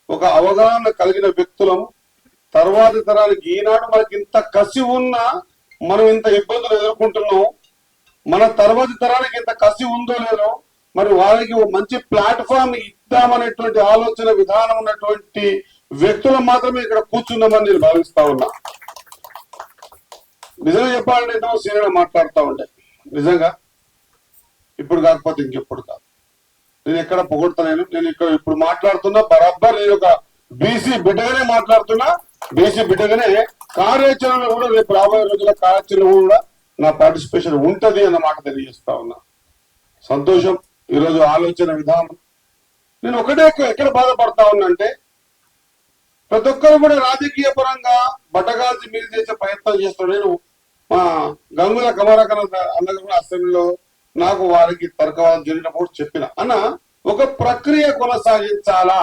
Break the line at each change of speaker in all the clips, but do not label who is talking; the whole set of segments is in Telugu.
ఒక అవగాహన కలిగిన వ్యక్తులం తర్వాతి తరానికి ఈనాడు మనకి ఇంత కసి ఉన్నా మనం ఇంత ఇబ్బందులు ఎదుర్కొంటున్నాం. మన తర్వాతి తరానికి ఇంత కసి ఉందో లేదో మరి వాళ్ళకి మంచి ప్లాట్ఫామ్ ఇద్దామనేటువంటి ఆలోచన విధానం ఉన్నటువంటి వ్యక్తులు మాత్రమే ఇక్కడ కూర్చున్నామని నేను భావిస్తా ఉన్నా. నిజంగా చెప్పాలంటే ఏదో సీనియర్ మాట్లాడుతూ ఉండే నిజంగా ఇప్పుడు కాకపోతే ఇంకెప్పుడు కాదు. నేను ఎక్కడ పొగొడతలేను. నేను ఇక్కడ ఇప్పుడు మాట్లాడుతున్నా బరాబర్ నేను ఒక బీసీ బిడ్డగానే మాట్లాడుతున్నా. బీసీ బిడ్డగానే కార్యాచరణలో కూడా రేపు రాబోయే రోజుల కార్యాచరణ కూడా నా పార్టిసిపేషన్ ఉంటది అన్న మాట తెలియజేస్తా ఉన్నా. సంతోషం. ఈరోజు ఆలోచన విధానం నేను ఒకటే ఎక్కడ బాధపడతా ఉన్నా ప్రతి ఒక్కరు కూడా రాజకీయ పరంగా బట్టగాల్చి మీరు చేసే ప్రయత్నం చేస్తాను. నేను మా గంగుల కమరాకర్ అందరూ కూడా అసెంబ్లీలో నాకు వారికి తర్కవాదం జరిగినప్పుడు చెప్పిన అన్న ఒక ప్రక్రియ కొనసాగించాలా.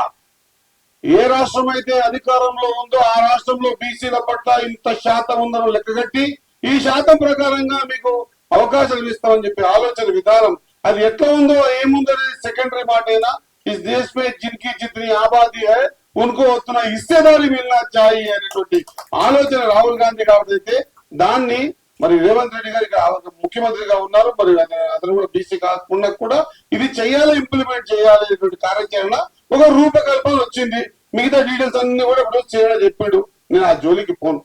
ఏ రాష్ట్రం అయితే అధికారంలో ఉందో ఆ రాష్ట్రంలో బీసీల పట్ల ఇంత శాతం ఉందని లెక్కగట్టి ఈ శాతం ప్రకారంగా మీకు అవకాశాలు ఇస్తామని చెప్పి ఆలోచన విధానం అది ఎట్లా ఉందో ఏముందో అనేది సెకండరీ మాట అయినా ఈ దేశ మే జిన్కి జితనీ ఆబాదీ హై ఉनको ఉतना హిస్సేదారీ మిల్నా చాయి అనేటువంటి ఆలోచన రాహుల్ గాంధీ కాబట్టి దాన్ని మరి రేవంత్ రెడ్డి గారికి ముఖ్యమంత్రిగా ఉన్నారు. మరి అతను కూడా బీసీ కాకుండా కూడా ఇది చేయాలి, ఇంప్లిమెంట్ చేయాలి అనేటువంటి కార్యాచరణ ఒక రూపకల్పన వచ్చింది. మిగతా డీటెయిల్స్ అన్ని కూడా ఇప్పుడు చేయడం చెప్పాడు. నేను ఆ జోలికి పోను.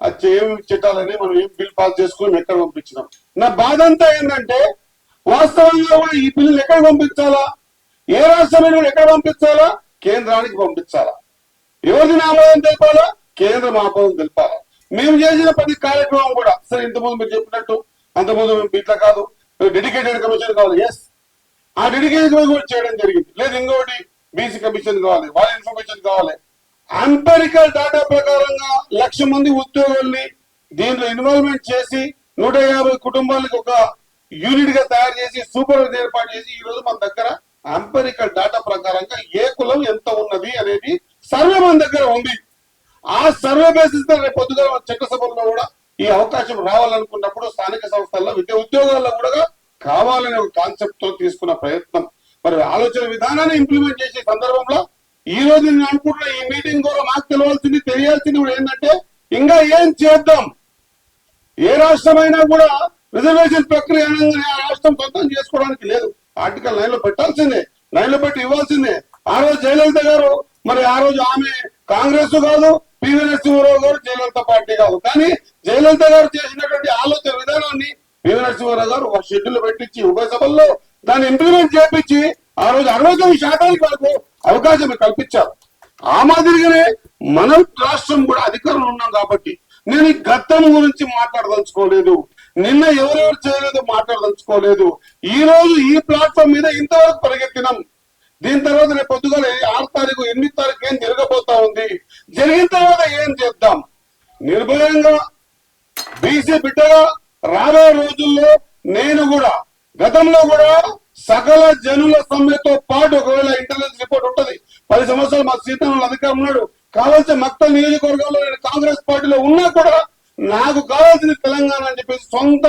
అది ఏం చట్టాలని మనం ఏం బిల్ పాస్ చేసుకుని ఎక్కడ పంపించినాం. నా బాధ అంతా ఏంటంటే వాస్తవంగా కూడా ఈ బిల్లులు ఎక్కడ పంపించాలా, ఏ రాష్ట్రమైన ఎక్కడ పంపించాలా, కేంద్రానికి పంపించాలా, ఎవరిది ఆమోదం తెలపాలా, కేంద్రం ఆమోదం తెలపాలా. మేము చేసిన ప్రతి కార్యక్రమం కూడా సరే ఇంతకుముందు మీరు చెప్పినట్టు అంతకుముందు ఇట్లా కాదు డెడికేటెడ్ కమిషన్ కావాలి. ఎస్ ఆ డెడికేటెడ్ కూడా చేయడం జరిగింది. లేదు ఇంకోటి బీసీ కమిషన్ కావాలి, వాళ్ళ ఇన్ఫర్మేషన్ కావాలి. ఎంపెరికల్ డేటా ప్రకారంగా 1,00,000 మంది ఉద్యోగుల్ని దీంట్లో ఇన్వాల్వ్మెంట్ చేసి 150 కుటుంబాలకు ఒక యూనిట్ గా తయారు చేసి సూపర్వైజర్ ఏర్పాటు చేసి ఈ రోజు మన దగ్గర ఎంపెరికల్ డేటా ప్రకారంగా ఏ కులం ఎంత ఉన్నది అనేది సర్వే మన దగ్గర ఉంది. ఆ సర్వే బేసిస్ రేపు పొద్దుగా చట్టసభలో కూడా ఈ అవకాశం రావాలనుకున్నప్పుడు స్థానిక సంస్థల్లో విద్యా ఉద్యోగాల్లో కూడా కావాలనే ఒక కాన్సెప్ట్ తో తీసుకున్న ప్రయత్నం మరి ఆలోచన విధానాన్ని ఇంప్లిమెంట్ చేసే సందర్భంలో ఈ రోజు నేను అనుకుంటున్న ఈ మీటింగ్ ద్వారా మాకు తెలియాల్సింది కూడా ఏంటంటే ఇంకా ఏం చేద్దాం. ఏ రాష్ట్రమైనా కూడా రిజర్వేషన్ ప్రక్రియ ఆ రాష్ట్రం సొంతం చేసుకోవడానికి లేదు. ఆర్టికల్ 9 లో పెట్టాల్సిందే, 9 లో పెట్టి ఇవ్వాల్సిందే. ఆ రోజు జయలలిత గారు మరి ఆ రోజు ఆమె కాంగ్రెస్ కాదు, పివి నరసింహారావు గారు జయలలిత పార్టీ కాదు. కానీ జయలలిత గారు చేసినటువంటి ఆలోచన విధానాన్ని పివి నరసింహారావు గారు ఒక షెడ్యూల్ పెట్టించి ఉభయ సభల్లో దాన్ని ఇంప్లిమెంట్ చేపించి ఆ రోజు 69% వరకు అవకాశం కల్పించారు. ఆ మాదిరిగానే మన రాష్ట్రం కూడా అధికారంలో ఉన్నాం కాబట్టి నేను ఈ గతం గురించి మాట్లాడదలుచుకోలేదు. నిన్న ఎవరెవరు చేయలేదో మాట్లాడదలుచుకోలేదు. ఈ రోజు ఈ ప్లాట్ఫామ్ మీద ఇంతవరకు పరిగెత్తినాం. దీని తర్వాత రేపు పొద్దుగాల 6 తారీఖు 8 తారీఖు ఏం జరగబోతా ఉంది, జరిగిన తర్వాత ఏం చేద్దాం. నిర్భయంగా బీసీ బిడ్డగా రాబోయే రోజుల్లో నేను కూడా గతంలో కూడా సకల జనుల సమ్మెతో పాటు ఒకవేళ ఇంటెలిజెన్స్ రిపోర్ట్ ఉంటది 10 సంవత్సరాలు మా సీతారామన్ అధికారం ఉన్నాడు. కావాల్సిన మక్తల్ నియోజకవర్గంలో నేను కాంగ్రెస్ పార్టీలో ఉన్నా కూడా నాకు కావాల్సింది తెలంగాణ అని చెప్పేసి సొంత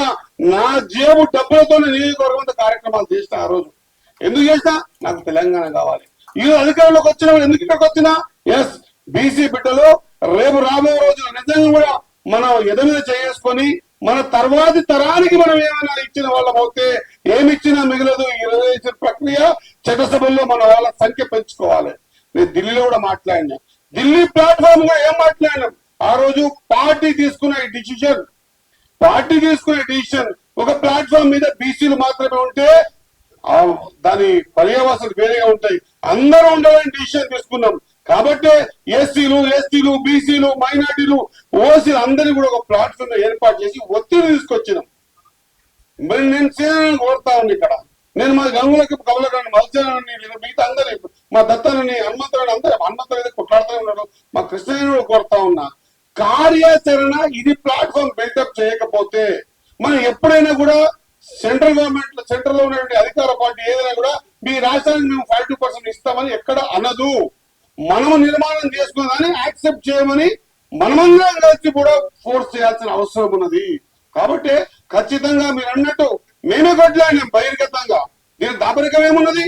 నా జేబు డబ్బులతోనే నియోజకవర్గం అంతా కార్యక్రమాలు చేసిన. ఆ రోజు ఎందుకు చేసినా నాకు తెలంగాణ కావాలి. ఈ అధికారంలోకి వచ్చిన ఎందుకు ఇక్కడికి వచ్చినా ఎస్ బీసీ బిడ్డలు రేపు రాబోయే రోజులు నిజంగా కూడా మనం ఎదమీద చేసుకొని మన తర్వాతి తరానికి మనం ఏమైనా ఇచ్చిన వాళ్ళం అవుతే ఏమిచ్చినా మిగలదు. ఈ రిజర్వేషన్ ప్రక్రియ చట్టసభల్లో మన వాళ్ళ సంఖ్య పెంచుకోవాలి. నేను ఢిల్లీలో కూడా మాట్లాడినా, ఢిల్లీ ప్లాట్ఫామ్ గా ఏం మాట్లాడినాం. ఆ రోజు పార్టీ తీసుకునే డిసిషన్ ఒక ప్లాట్ఫామ్ మీద బీసీలు మాత్రమే ఉంటే దాని పర్యవసాలు వేరేగా ఉంటాయి. అందరూ ఉండాలని డిసిషన్ తీసుకున్నాం. కాబట్టి ఎస్సీలు బీసీలు మైనార్టీలు ఓసీలు అందరినీ కూడా ఒక ప్లాట్ఫామ్ ఏర్పాటు చేసి ఒత్తిడి తీసుకొచ్చినాం. మరి నేను సేనని కోరుతా ఉంది ఇక్కడ. నేను మా గంగులకి కమలకని మత్స్యాన్ని మిగతా అందరి మా దత్తని హనుమంతుడు అందరూ హనుమంతుడు కొట్లాడుతూనే ఉన్నాడు. మా కృష్ణయ్యను కోరుతా ఉన్నా కార్యాచరణ ఇది ప్లాట్ఫామ్ బిల్డప్ చేయకపోతే మనం ఎప్పుడైనా కూడా సెంట్రల్ గవర్నమెంట్ సెంట్రల్ లో ఉన్నటువంటి అధికార పార్టీ ఏదైనా కూడా మీ రాష్ట్రానికి మేము 52% ఇస్తామని ఎక్కడ అనదు. మనము నిర్మాణం చేసుకున్నదాన్ని యాక్సెప్ట్ చేయమని మనమందరం కలిసి కూడా ఫోర్స్ చేయాల్సిన అవసరం ఉన్నది. కాబట్టి ఖచ్చితంగా మీరు అన్నట్టు మేమే కొట్లాడినాం బహిర్గతంగా. దీని దాపరికం ఏమున్నది?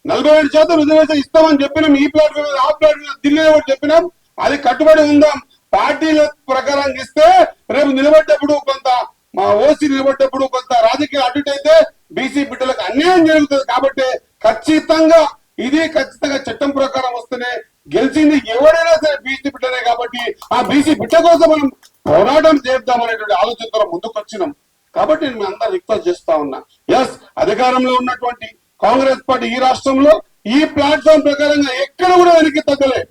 47% రిజర్వేషన్ ఇస్తామని చెప్పినాం. ఈ ప్లాట్ఫామ్ మీద ఆ ప్లాట్ఫామ్ మీద ఢిల్లీలో కూడా చెప్పినాం. అది కట్టుబడి ఉందాం. పార్టీల ప్రకారం ఇస్తే రేపు నిలబడ్డప్పుడు కొంత మా ఓసీ నిలబడ్డప్పుడు కొంత రాజకీయ అడ్డుటైతే బీసీ బిడ్డలకు అన్యాయం జరుగుతుంది. కాబట్టి ఖచ్చితంగా ఖచ్చితంగా చట్టం ప్రకారం వస్తేనే గెలిచింది ఎవరైనా సరే బీసీ బిడ్డనే. కాబట్టి ఆ బీసీ బిడ్డ కోసం మనం పోరాటం చేద్దామనేటువంటి ఆలోచనతో ముందుకు వచ్చినాం. కాబట్టి నేను మీ అందరూ రిక్వెస్ట్ చేస్తా ఉన్నా. ఎస్, అధికారంలో ఉన్నటువంటి కాంగ్రెస్ పార్టీ ఈ రాష్ట్రంలో ఈ ప్లాట్ఫామ్ ప్రకారంగా ఎక్కడ కూడా వెనక్కి తగ్గలే.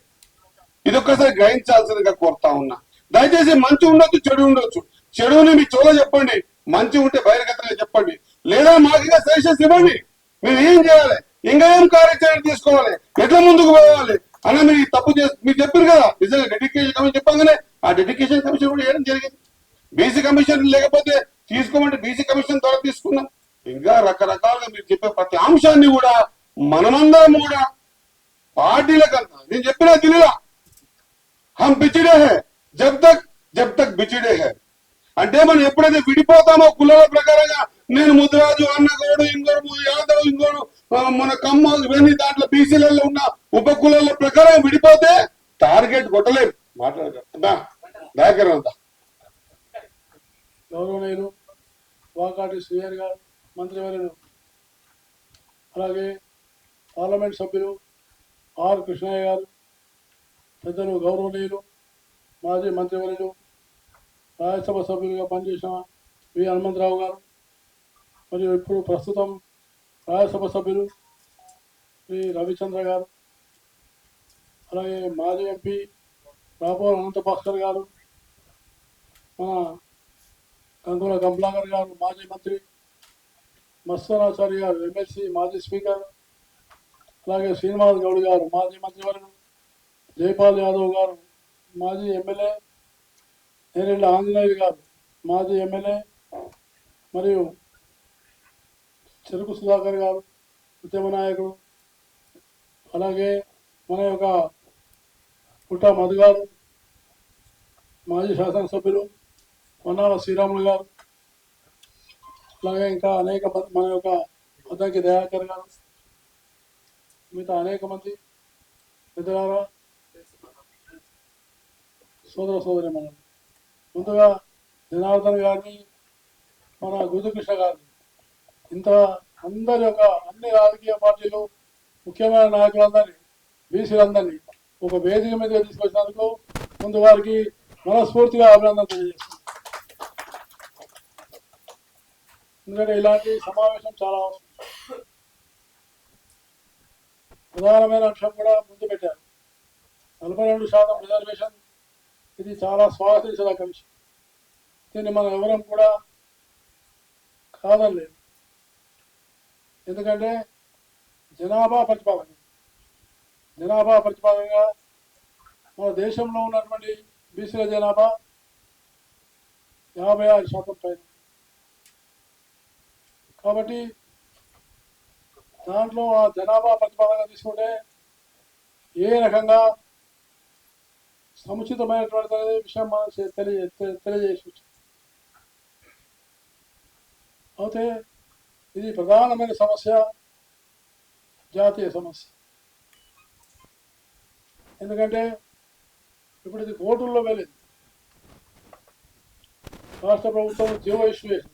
ఇది ఒక్కసారి గ్రహించాల్సిందిగా కోరుతా ఉన్నా. దయచేసి మంచి ఉండొచ్చు, చెడు ఉండొచ్చు. చెడుని మీ చోలో చెప్పండి, మంచి ఉంటే బహిర్గతంగా చెప్పండి, లేదా మాకు సజెషన్స్ ఇవ్వండి. మేము ఏం చేయాలి, ఇంకా ఏం కార్యాచరణ తీసుకోవాలి, ఎట్లా ముందుకు పోవాలి అన్న మీరు తప్పు మీరు చెప్పారు కదా. నిజంగా డెడికేషన్ కమిషన్ చెప్పగానే ఆ డెడికేషన్ కమిషన్ కూడా వేయడం జరిగింది. బీసీ కమిషన్ లేకపోతే తీసుకోమంటే బీసీ కమిషన్ ద్వారా తీసుకున్నాం. ఇంకా రకరకాలుగా మీరు చెప్పే ప్రతి అంశాన్ని కూడా మనమందరం కూడా పార్టీలకంతా నేను చెప్పిన దిల్లీలా హమ్ బిచిడే హై జబ్ తక్ బిచిడే హై అంటే మనం ఎప్పుడైతే విడిపోతామో కులాల ప్రకారంగా నేను ముద్రాజు, అన్నగోడు, ఇంగోడు, యాదవ్, ఇంగోడు, మన కమ్మ ఇవన్నీ దాంట్లో బీసీలలో ఉన్న ఉప కులాల ప్రకారం విడిపోతే టార్గెట్ కొట్టలేము. మాట్లాడదా
గౌరవనీయులు వాకాటి శ్రీహరి గారు, మంత్రివర్యులు, అలాగే పార్లమెంట్ సభ్యులు ఆర్ కృష్ణయ్య గారు, పెద్దలు గౌరవనీయులు మాజీ మంత్రివర్యులు రాజ్యసభ సభ్యులుగా పనిచేసిన వి హనుమంతరావు గారు, మరియు ఇప్పుడు ప్రస్తుతం రాజ్యసభ సభ్యులు శ్రీ రవిచంద్ర గారు, అలాగే మాజీ ఎంపీ రాపూర్ అనంత భాస్కర్ గారు, మన గంగుల కమలాకర్ గారు మాజీ మంత్రి, మత్స్యనాచారి గారు ఎమ్మెల్సీ మాజీ స్పీకర్, అలాగే శ్రీనివాస్ గౌడ్ గారు మాజీ మంత్రివర్యులు, జైపాల్ యాదవ్ గారు మాజీ ఎమ్మెల్యే, నేరెళ్ళ ఆంజనేయులు గారు మాజీ ఎమ్మెల్యే, మరియు చెరుకు సుధాకర్ గారు ఉద్యమ నాయకుడు, అలాగే మన యొక్క పుట్ట మధు గారు మాజీ శాసనసభ్యులు, వన్నాల శ్రీరాములు గారు, అలాగే ఇంకా అనేక మంది మన యొక్క అద్దంకి దయాకర్ గారు, మిగతా అనేక మంది పెద్దలారా, సోదర సోదరి మనం ముందుగా జనార్దన్ గారిని, మన గురుకృష్ణ గారిని, ఇంత అందరి యొక్క అన్ని రాజకీయ పార్టీలు ముఖ్యమైన నాయకులందరినీ బీసీలందరినీ ఒక వేదిక మీద తీసుకొచ్చినందుకు ముందు వారికి మనస్ఫూర్తిగా అభినందన తెలియజేస్తున్నాను. ఎందుకంటే ఇలాంటి సమావేశం చాలా అవసరం. ప్రధానమైన అంశం కూడా ముందు పెట్టారు, 42% రిజర్వేషన్. ఇది చాలా స్వాగతించదగ్గ విషయం. దీన్ని మనం ఎవరం కూడా కాదనలేదు. ఎందుకంటే జనాభా ప్రతిపాదనగా మన దేశంలో ఉన్నటువంటి బీసీల జనాభా 56% పైన. కాబట్టి దాంట్లో ఆ జనాభా ప్రతిపాదన తీసుకుంటే ఏ రకంగా సముచితమైనటువంటి విషయం మనం తెలియజేసి అయితే ఇది ప్రధానమైన సమస్య, జాతీయ సమస్య. ఎందుకంటే ఇప్పుడు ఇది కోర్టుల్లో వెళ్ళింది. రాష్ట్ర ప్రభుత్వం జీవో ఇష్యూ చేసింది.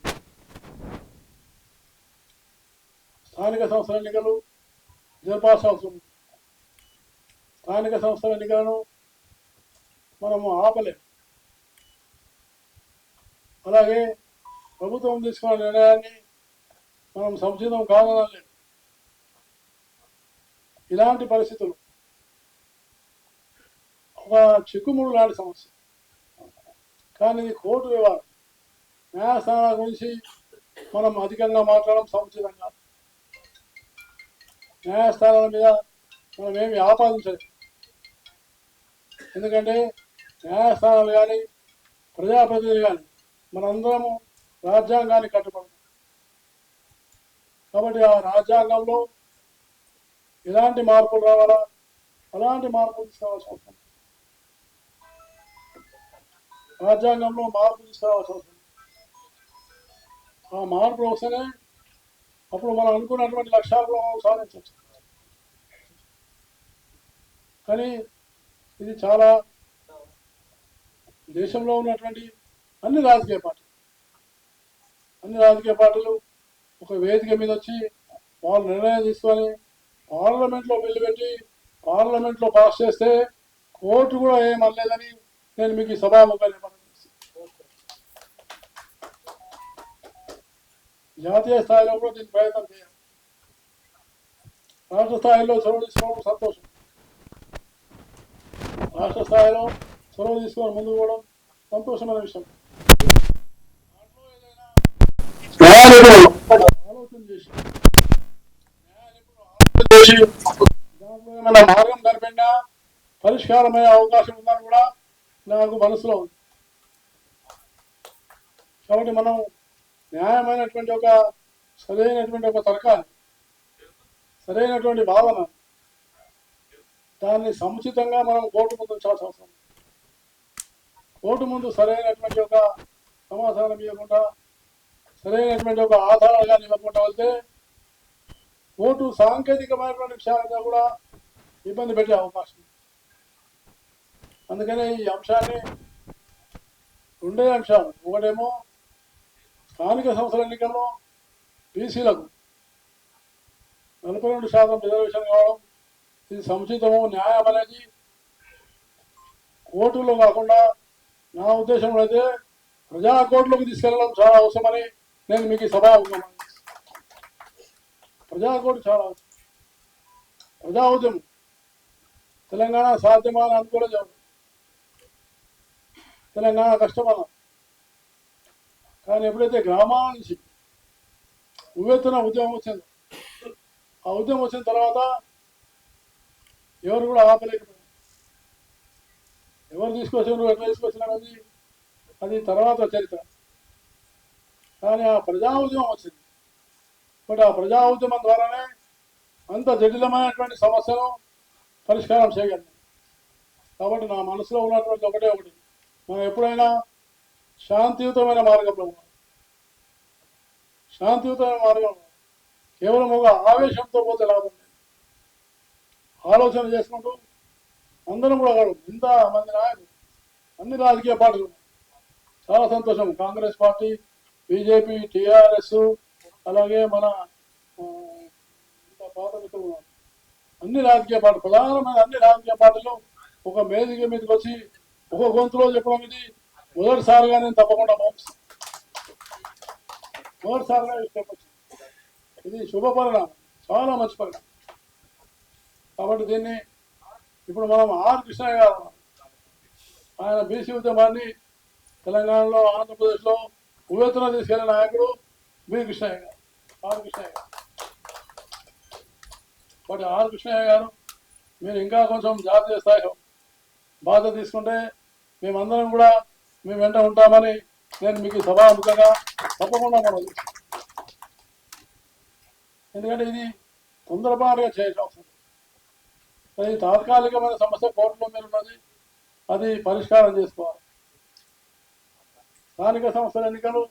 స్థానిక సంస్థల ఎన్నికలు జరపాల్సిన అవసరం ఉంది. స్థానిక సంస్థల ఎన్నికలను మనము ఆపలేము. అలాగే ప్రభుత్వం తీసుకున్న నిర్ణయాన్ని మనం సముచితం కాదనలేము. ఇలాంటి పరిస్థితులు ఒక చిక్కుముడు లాంటి సమస్య. కానీ ఇది కోర్టు వ్యవహారం. న్యాయస్థానాల గురించి మనం అధికంగా మాట్లాడడం సముచితం కాదు. న్యాయస్థానాల మీద మనం ఏమి ఆపాదించలేదు. ఎందుకంటే న్యాయస్థానాలు కానీ ప్రజాప్రతినిధులు కానీ మనందరము రాజ్యాంగాన్ని కట్టుబడతాం. కాబట్టి ఆ రాజ్యాంగంలో ఎలాంటి మార్పులు రావాలా అలాంటి మార్పులు తీసుకురావాల్సిన అవసరం ఉంది. రాజ్యాంగంలో మార్పు తీసుకురావాల్సిన అవసరం ఉంది. ఆ మార్పులు వస్తేనే అప్పుడు మనం అనుకున్నటువంటి లక్ష్యాలను మనం సాధించవచ్చు. కానీ ఇది చాలా దేశంలో ఉన్నటువంటి అన్ని రాజకీయ పార్టీలు ఒక వేదిక మీద వచ్చి వాళ్ళు నిర్ణయం తీసుకొని పార్లమెంట్లో బిల్లు పెట్టి పార్లమెంట్లో పాస్ చేస్తే కోర్టు కూడా ఏమనలేదని నేను మీకు ఈ సభాముఖంగా జాతీయ స్థాయిలో కూడా దీన్ని ప్రయత్నం చేయాలి. రాష్ట్ర స్థాయిలో చొరవ తీసుకోవడం సంతోషం. రాష్ట్ర స్థాయిలో చొరవ తీసుకొని ముందుకు పోవడం సంతోషమైన విషయం. ఆలోచన చేసి దాంట్లో ఏమైనా మార్గం కనిపెట్టినా పరిష్కారమయ్యే అవకాశం ఉందని కూడా నాకు మనసులో ఉంది. కాబట్టి మనం న్యాయమైనటువంటి ఒక సరైనటువంటి ఒక తర్కాన్ని సరైనటువంటి భావన దాన్ని సముచితంగా మనం కోర్టు ముందు ఉంచాల్సిన అవసరం. కోర్టు ముందు సరైనటువంటి ఒక సమాధానం ఇవ్వకుండా సరైనటువంటి ఒక ఆధారాలుగా ఇవ్వకుండా వెళ్తే కోర్టు సాంకేతికమైనటువంటి విషయాలుగా కూడా ఇబ్బంది పెట్టే అవకాశం. అందుకనే ఈ అంశాన్ని రెండే అంశాలు, ఒకటేమో స్థానిక సంస్థల ఎన్నికల్లో బీసీలకు 42% రిజర్వేషన్ కావడం ఇది సముచితము న్యాయం అనేది కోర్టులో కాకుండా నా ఉద్దేశంలో అయితే ప్రజా కోర్టులోకి తీసుకెళ్ళడం చాలా అవసరమని నేను మీకు ఈ సభాముఖం. ప్రజా కోర్టు చాలా అవసరం. ప్రజా ఉద్యమం తెలంగాణ సాధ్యమని అనుకోలేదు. తెలంగాణ కష్టమన్నా కానీ ఎప్పుడైతే గ్రామాల నుంచి ఉవ్వెత్తున ఉద్యమం వచ్చిందో ఆ ఉద్యమం వచ్చిన తర్వాత ఎవరు కూడా ఆపలేకపోయారు. ఎవరు తీసుకొచ్చారు ఎట్లా తీసుకొచ్చినారు అది తర్వాత చరిత్ర. కానీ ఆ ప్రజా ఉద్యమం వచ్చింది. బట్ ఆ ప్రజా ఉద్యమం ద్వారానే అంత జటిలమైనటువంటి సమస్యను పరిష్కారం చేయగలిగాం. కాబట్టి నా మనసులో ఉన్నటువంటి ఒకటి మనం ఎప్పుడైనా శాంతియుతమైన మార్గంలో ఉన్నాం. శాంతియుతమైన మార్గంలో కేవలం ఒక ఆవేశంతో పోతే లాభం లేదు. ఆలోచన చేసుకుంటూ అందరం కూడా ఇంతమంది నాయకులు అన్ని రాజకీయ పార్టీలు ఉన్నాయి. చాలా సంతోషం. కాంగ్రెస్ పార్టీ, బీజేపీ, టీఆర్ఎస్, అలాగే మన పాత మిత్రులు ఉన్నారు. అన్ని రాజకీయ పార్టీలు, ప్రధానమైన అన్ని రాజకీయ పార్టీలు ఒక వేదిక మీదకి వచ్చి ఒక గొంతులో చెప్పడం ఇది మొదటిసారిగా నేను తప్పకుండా పంపిస్తాను. మొదటిసారిగా చెప్పచ్చు. ఇది శుభ పరిణామం, చాలా మంచి పరిణామం. కాబట్టి దీన్ని ఇప్పుడు మనం ఆర్ కృష్ణయ్య గారు ఆయన బీసీ ఉద్యమాన్ని తెలంగాణలో ఆంధ్రప్రదేశ్లో ఉవ్వెత్తున తీసుకెళ్లిన నాయకుడు బి కృష్ణయ్య గారు, ఆర్ కృష్ణయ్య గారు. కాబట్టి ఆర్ కృష్ణయ్య గారు మీరు ఇంకా కొంచెం జాతీయ స్థాయిలో బాధ్యత తీసుకుంటే మేమందరం కూడా మేము వెంట ఉంటామని నేను మీకు సభాముఖంగా తప్పకుండా మనం. ఎందుకంటే ఇది తొందరపాటుగా చేయాల్సిన అవసరం. అది తాత్కాలికమైన సమస్య కోర్టులో మీద ఉన్నది, అది పరిష్కారం చేసుకోవాలి. స్థానిక సంస్థల ఎన్నికలు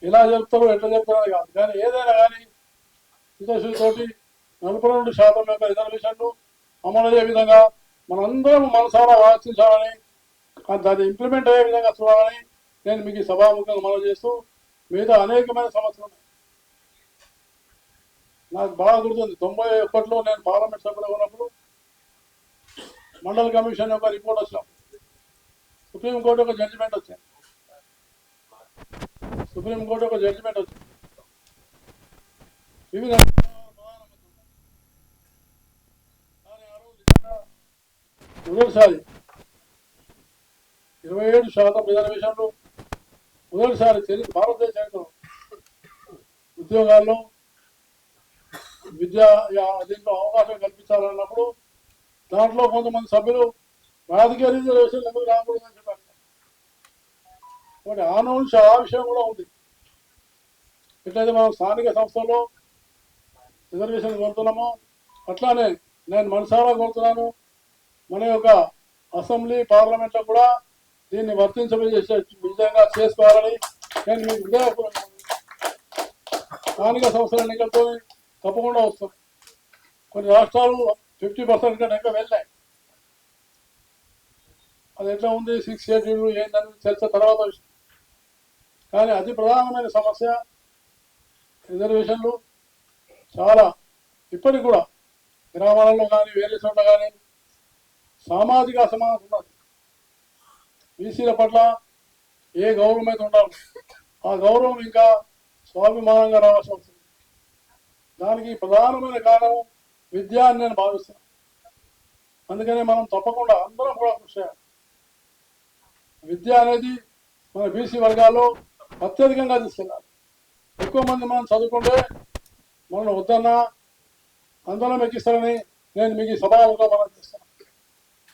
ఎలా జరుపుతారో ఎట్లా జరుపుతారో కాదు, కానీ ఏదైనా కానీ హితశుద్ధితోటి 42% యొక్క రిజర్వేషన్లు అమలు అయ్యే విధంగా మనందరం మనసారా ఆలోచించాలని, అది ఇంప్లిమెంట్ అయ్యే విధంగా చూడాలని నేను మీకు ఈ సభాముఖంగా మనవి చేస్తూ, మిగతా అనేకమైన సమస్యలు ఉన్నాయి. నాకు బాగా గుర్తుంది 91లో నేను పార్లమెంట్ సభ్యులు ఉన్నప్పుడు మండల కమిషన్ యొక్క రిపోర్ట్ వచ్చినాం. సుప్రీంకోర్టు ఒక జడ్జిమెంట్ వచ్చింది. మొదటిసారి 27% రిజర్వేషన్లు మొదటిసారి భారతదేశ చరిత్రలో ఉద్యోగాల్లో విద్యా దీంట్లో అవకాశం కల్పించాలన్నప్పుడు దాంట్లో కొంతమంది సభ్యులు రాజకీయ రిజర్వేషన్లు ఎందుకు రాకూడదని చెప్పారు. కాబట్టి ఆ విషయం కూడా ఉంది. ఎట్లయితే మనం స్థానిక సంస్థల్లో రిజర్వేషన్ కోరుతున్నామో అట్లానే నేను మనసారా కోరుతున్నాను, మన యొక్క అసెంబ్లీ పార్లమెంట్లో కూడా దీన్ని వర్తించజేసే విధంగా చేసుకోవాలని నేను మీకు స్థానిక సంస్థల ఎన్నికలతో తప్పకుండా వస్తాం. కొన్ని రాష్ట్రాలు 50% కంటే ఇంకా వెళ్ళాయి. అది ఎట్లా ఉంది 6 షెడ్యూల్ ఏందని చర్చ తర్వాత విషయం. కానీ అతి ప్రధానమైన సమస్య రిజర్వేషన్లు చాలా ఇప్పటికి కూడా గ్రామాలలో కానీ వేరే చోట్ల కానీ సామాజిక అసమానత ఉన్నది. బీసీల పట్ల ఏ గౌరవం అయితే ఉండాలి ఆ గౌరవం ఇంకా స్వాభిమానంగా రావాల్సి వస్తుంది. దానికి ప్రధానమైన కారణం విద్య అని నేను భావిస్తాను. అందుకనే మనం తప్పకుండా అందరం కూడా కృషి చేయాలి. విద్య అనేది మన బీసీ వర్గాల్లో అత్యధికంగా తీసుకెళ్ళాలి. ఎక్కువ మంది మనం చదువుకుంటే మనం వద్దన్నా అందరం ఎక్కిస్తారని నేను మీకు సభాముగా మనం చేస్తాను.